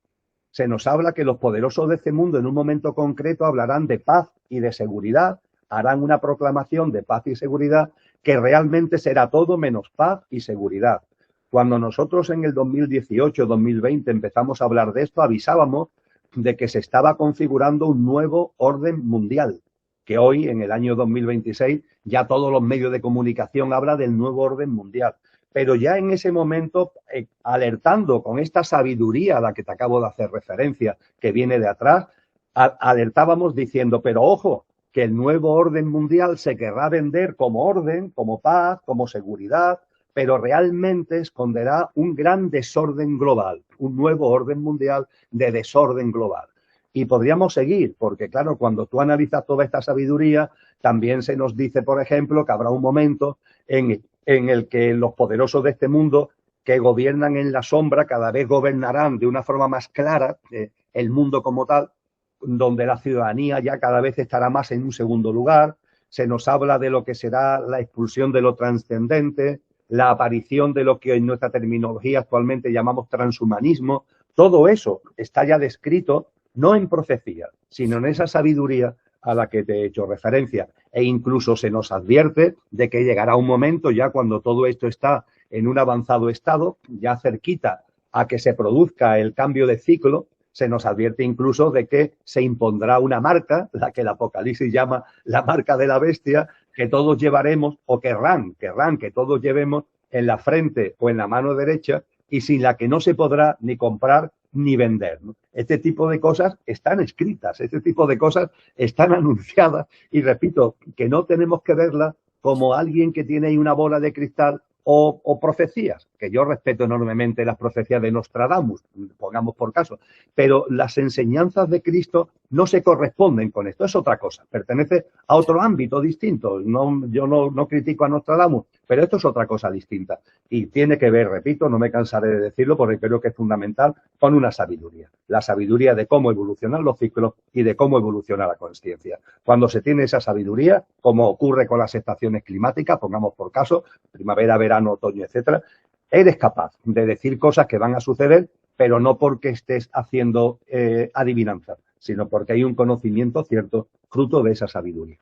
Se nos habla que los poderosos de este mundo en un momento concreto hablarán de paz y de seguridad, harán una proclamación de paz y seguridad que realmente será todo menos paz y seguridad. Cuando nosotros en el 2018-2020 empezamos a hablar de esto, avisábamos de que se estaba configurando un nuevo orden mundial, que hoy, en el año 2026, ya todos los medios de comunicación hablan del nuevo orden mundial. Pero ya en ese momento, alertando con esta sabiduría a la que te acabo de hacer referencia, que viene de atrás, alertábamos diciendo, pero ojo, que el nuevo orden mundial se querrá vender como orden, como paz, como seguridad, pero realmente esconderá un gran desorden global, un nuevo orden mundial de desorden global. Y podríamos seguir, porque claro, cuando tú analizas toda esta sabiduría, también se nos dice, por ejemplo, que habrá un momento en el que los poderosos de este mundo que gobiernan en la sombra cada vez gobernarán de una forma más clara el mundo como tal, donde la ciudadanía ya cada vez estará más en un segundo lugar. Se nos habla de lo que será la expulsión de lo trascendente, la aparición de lo que en nuestra terminología actualmente llamamos transhumanismo. Todo eso está ya descrito, no en profecía, sino en esa sabiduría a la que te he hecho referencia. E incluso se nos advierte de que llegará un momento ya cuando todo esto está en un avanzado estado, ya cerquita a que se produzca el cambio de ciclo, se nos advierte incluso de que se impondrá una marca, la que el Apocalipsis llama la marca de la bestia, que todos llevaremos o querrán que todos llevemos en la frente o en la mano derecha y sin la que no se podrá ni comprar ni vender, ¿no? Este tipo de cosas están escritas, este tipo de cosas están anunciadas y repito, que no tenemos que verlas como alguien que tiene ahí una bola de cristal o profecías, que yo respeto enormemente las profecías de Nostradamus, pongamos por caso, pero las enseñanzas de Cristo no se corresponden con esto, es otra cosa, pertenece a otro ámbito distinto. Yo no critico a Nostradamus, pero esto es otra cosa distinta y tiene que ver, repito, no me cansaré de decirlo porque creo que es fundamental, con una sabiduría, la sabiduría de cómo evolucionan los ciclos y de cómo evoluciona la consciencia. Cuando se tiene esa sabiduría, como ocurre con las estaciones climáticas, pongamos por caso, primavera, verano, otoño, etcétera, eres capaz de decir cosas que van a suceder, pero no porque estés haciendo adivinanzas, sino porque hay un conocimiento cierto fruto de esa sabiduría.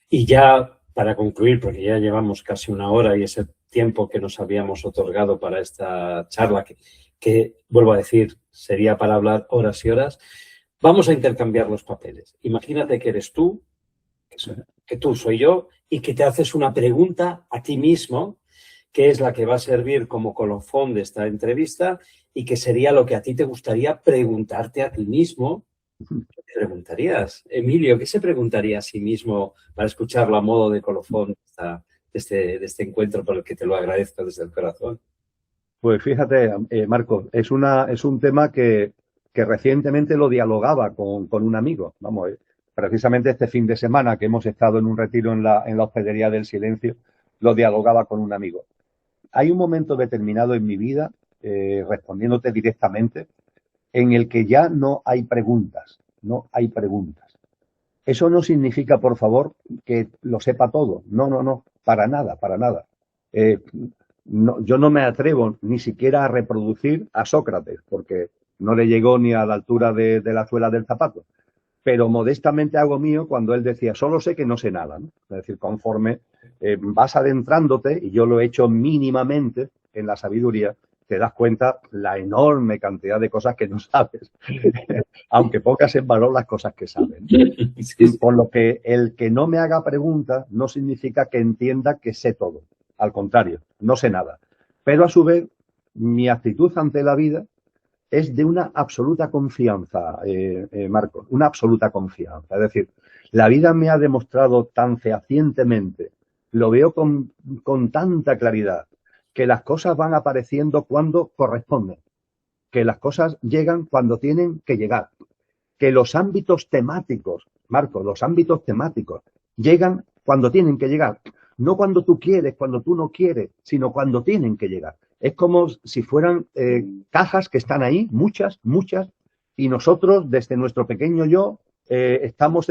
Y ya para concluir, porque ya llevamos casi una hora y ese tiempo que nos habíamos otorgado para esta charla, que vuelvo a decir, sería para hablar horas y horas, vamos a intercambiar los papeles. Imagínate que eres tú, que tú soy yo, y que te haces una pregunta a ti mismo, que es la que va a servir como colofón de esta entrevista y que sería lo que a ti te gustaría preguntarte a ti mismo. ¿Qué te preguntarías? Emilio, ¿qué se preguntaría a sí mismo para escucharlo a modo de colofón de este encuentro por el que te lo agradezco desde el corazón? Pues fíjate, Marcos, es un tema que recientemente lo dialogaba con un amigo. Vamos, precisamente este fin de semana que hemos estado en un retiro en la Hospedería del Silencio, lo dialogaba con un amigo. Hay un momento determinado en mi vida, respondiéndote directamente, en el que ya no hay preguntas, no hay preguntas. Eso no significa, por favor, que lo sepa todo. No, para nada, para nada. Yo no me atrevo ni siquiera a reproducir a Sócrates, porque no le llegó ni a la altura de la suela del zapato. Pero modestamente hago mío cuando él decía, solo sé que no sé nada, ¿no? Es decir, conforme vas adentrándote, y yo lo he hecho mínimamente en la sabiduría, te das cuenta la enorme cantidad de cosas que no sabes, aunque pongas en valor las cosas que sabes. Por lo que el que no me haga preguntas no significa que entienda que sé todo. Al contrario, no sé nada. Pero a su vez, mi actitud ante la vida es de una absoluta confianza, Marcos, una absoluta confianza. Es decir, la vida me ha demostrado tan fehacientemente, lo veo con tanta claridad, que las cosas van apareciendo cuando corresponden, que las cosas llegan cuando tienen que llegar, que los ámbitos temáticos, Marcos, los ámbitos temáticos llegan cuando tienen que llegar, no cuando tú quieres, cuando tú no quieres, sino cuando tienen que llegar. Es como si fueran cajas que están ahí, muchas, y nosotros, desde nuestro pequeño yo, estamos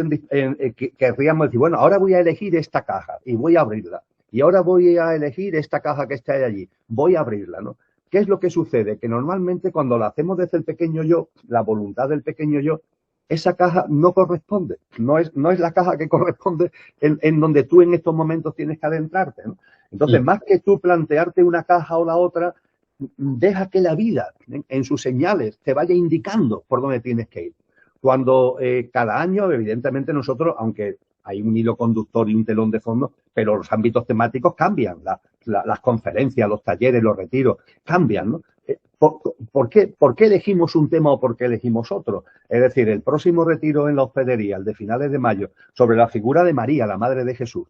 querríamos decir, bueno, ahora voy a elegir esta caja y voy a abrirla. Y ahora voy a elegir esta caja que está allí, voy a abrirla, ¿no? ¿Qué es lo que sucede? Que normalmente cuando la hacemos desde el pequeño yo, la voluntad del pequeño yo, esa caja no corresponde, no es la caja que corresponde en donde tú en estos momentos tienes que adentrarte, ¿no? Entonces, más que tú plantearte una caja o la otra, deja que la vida, en sus señales, te vaya indicando por dónde tienes que ir. Cuando cada año, evidentemente nosotros, aunque hay un hilo conductor y un telón de fondo, pero los ámbitos temáticos cambian, las conferencias, los talleres, los retiros, cambian, ¿no? ¿Por qué elegimos un tema o por qué elegimos otro? Es decir, el próximo retiro en la hospedería, el de finales de mayo, sobre la figura de María, la Madre de Jesús.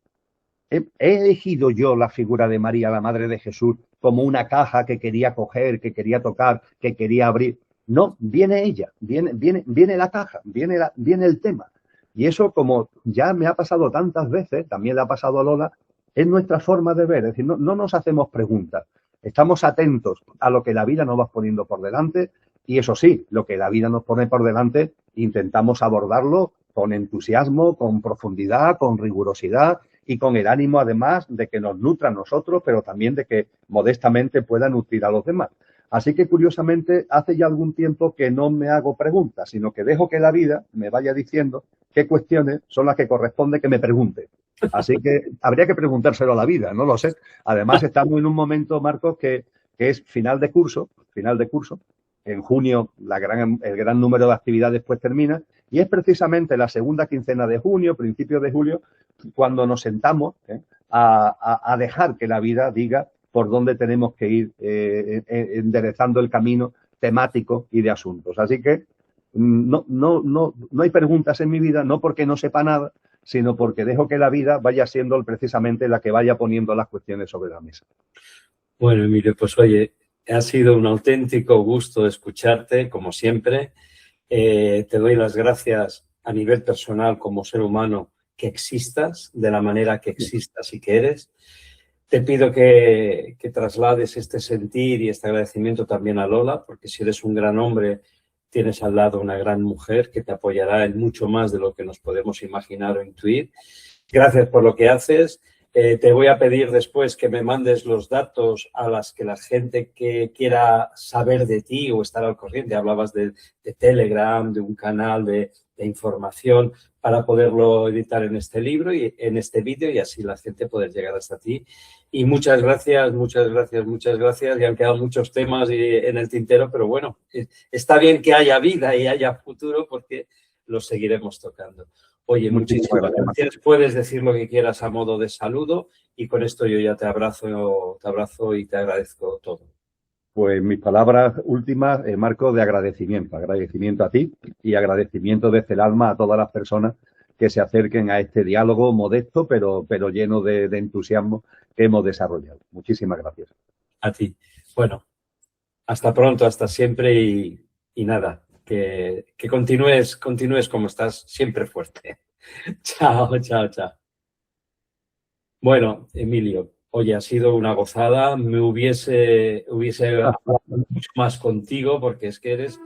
¿He elegido yo la figura de María, la Madre de Jesús, como una caja que quería coger, que quería tocar, que quería abrir? No, viene ella, viene la caja, viene el tema. Y eso, como ya me ha pasado tantas veces, también le ha pasado a Lola, es nuestra forma de ver. Es decir, no nos hacemos preguntas. Estamos atentos a lo que la vida nos va poniendo por delante y eso sí, lo que la vida nos pone por delante, intentamos abordarlo con entusiasmo, con profundidad, con rigurosidad y con el ánimo además de que nos nutra a nosotros, pero también de que modestamente pueda nutrir a los demás. Así que curiosamente hace ya algún tiempo que no me hago preguntas, sino que dejo que la vida me vaya diciendo qué cuestiones son las que corresponde que me pregunte. Así que habría que preguntárselo a la vida, no lo sé. Además, estamos en un momento, Marcos, que es final de curso. En junio el gran número de actividades pues termina y es precisamente la segunda quincena de junio, principios de julio, cuando nos sentamos a dejar que la vida diga por dónde tenemos que ir enderezando el camino temático y de asuntos. Así que no hay preguntas en mi vida, no porque no sepa nada, sino porque dejo que la vida vaya siendo precisamente la que vaya poniendo las cuestiones sobre la mesa. Bueno, Emilio, pues oye, ha sido un auténtico gusto escucharte, como siempre. Te doy las gracias a nivel personal como ser humano que existas, de la manera que existas y que eres. Te pido que traslades este sentir y este agradecimiento también a Lola, porque si eres un gran hombre, tienes al lado una gran mujer que te apoyará en mucho más de lo que nos podemos imaginar o intuir. Gracias por lo que haces. Te voy a pedir después que me mandes los datos a las que la gente que quiera saber de ti o estar al corriente. Hablabas de Telegram, de un canal de información para poderlo editar en este libro y en este vídeo y así la gente poder llegar hasta ti. Y muchas gracias. Ya han quedado muchos temas en el tintero, pero bueno, está bien que haya vida y haya futuro porque los seguiremos tocando. Oye, muchísimas gracias. Puedes decir lo que quieras a modo de saludo y con esto yo ya te abrazo y te agradezco todo. Pues mis palabras últimas, Marco, de agradecimiento. Agradecimiento a ti y agradecimiento desde el alma a todas las personas que se acerquen a este diálogo modesto, pero lleno de entusiasmo que hemos desarrollado. Muchísimas gracias. A ti. Bueno, hasta pronto, hasta siempre y nada, que continúes como estás, siempre fuerte. Chao. Bueno, Emilio, oye, ha sido una gozada. Me hubiese hablado mucho más contigo porque es que eres...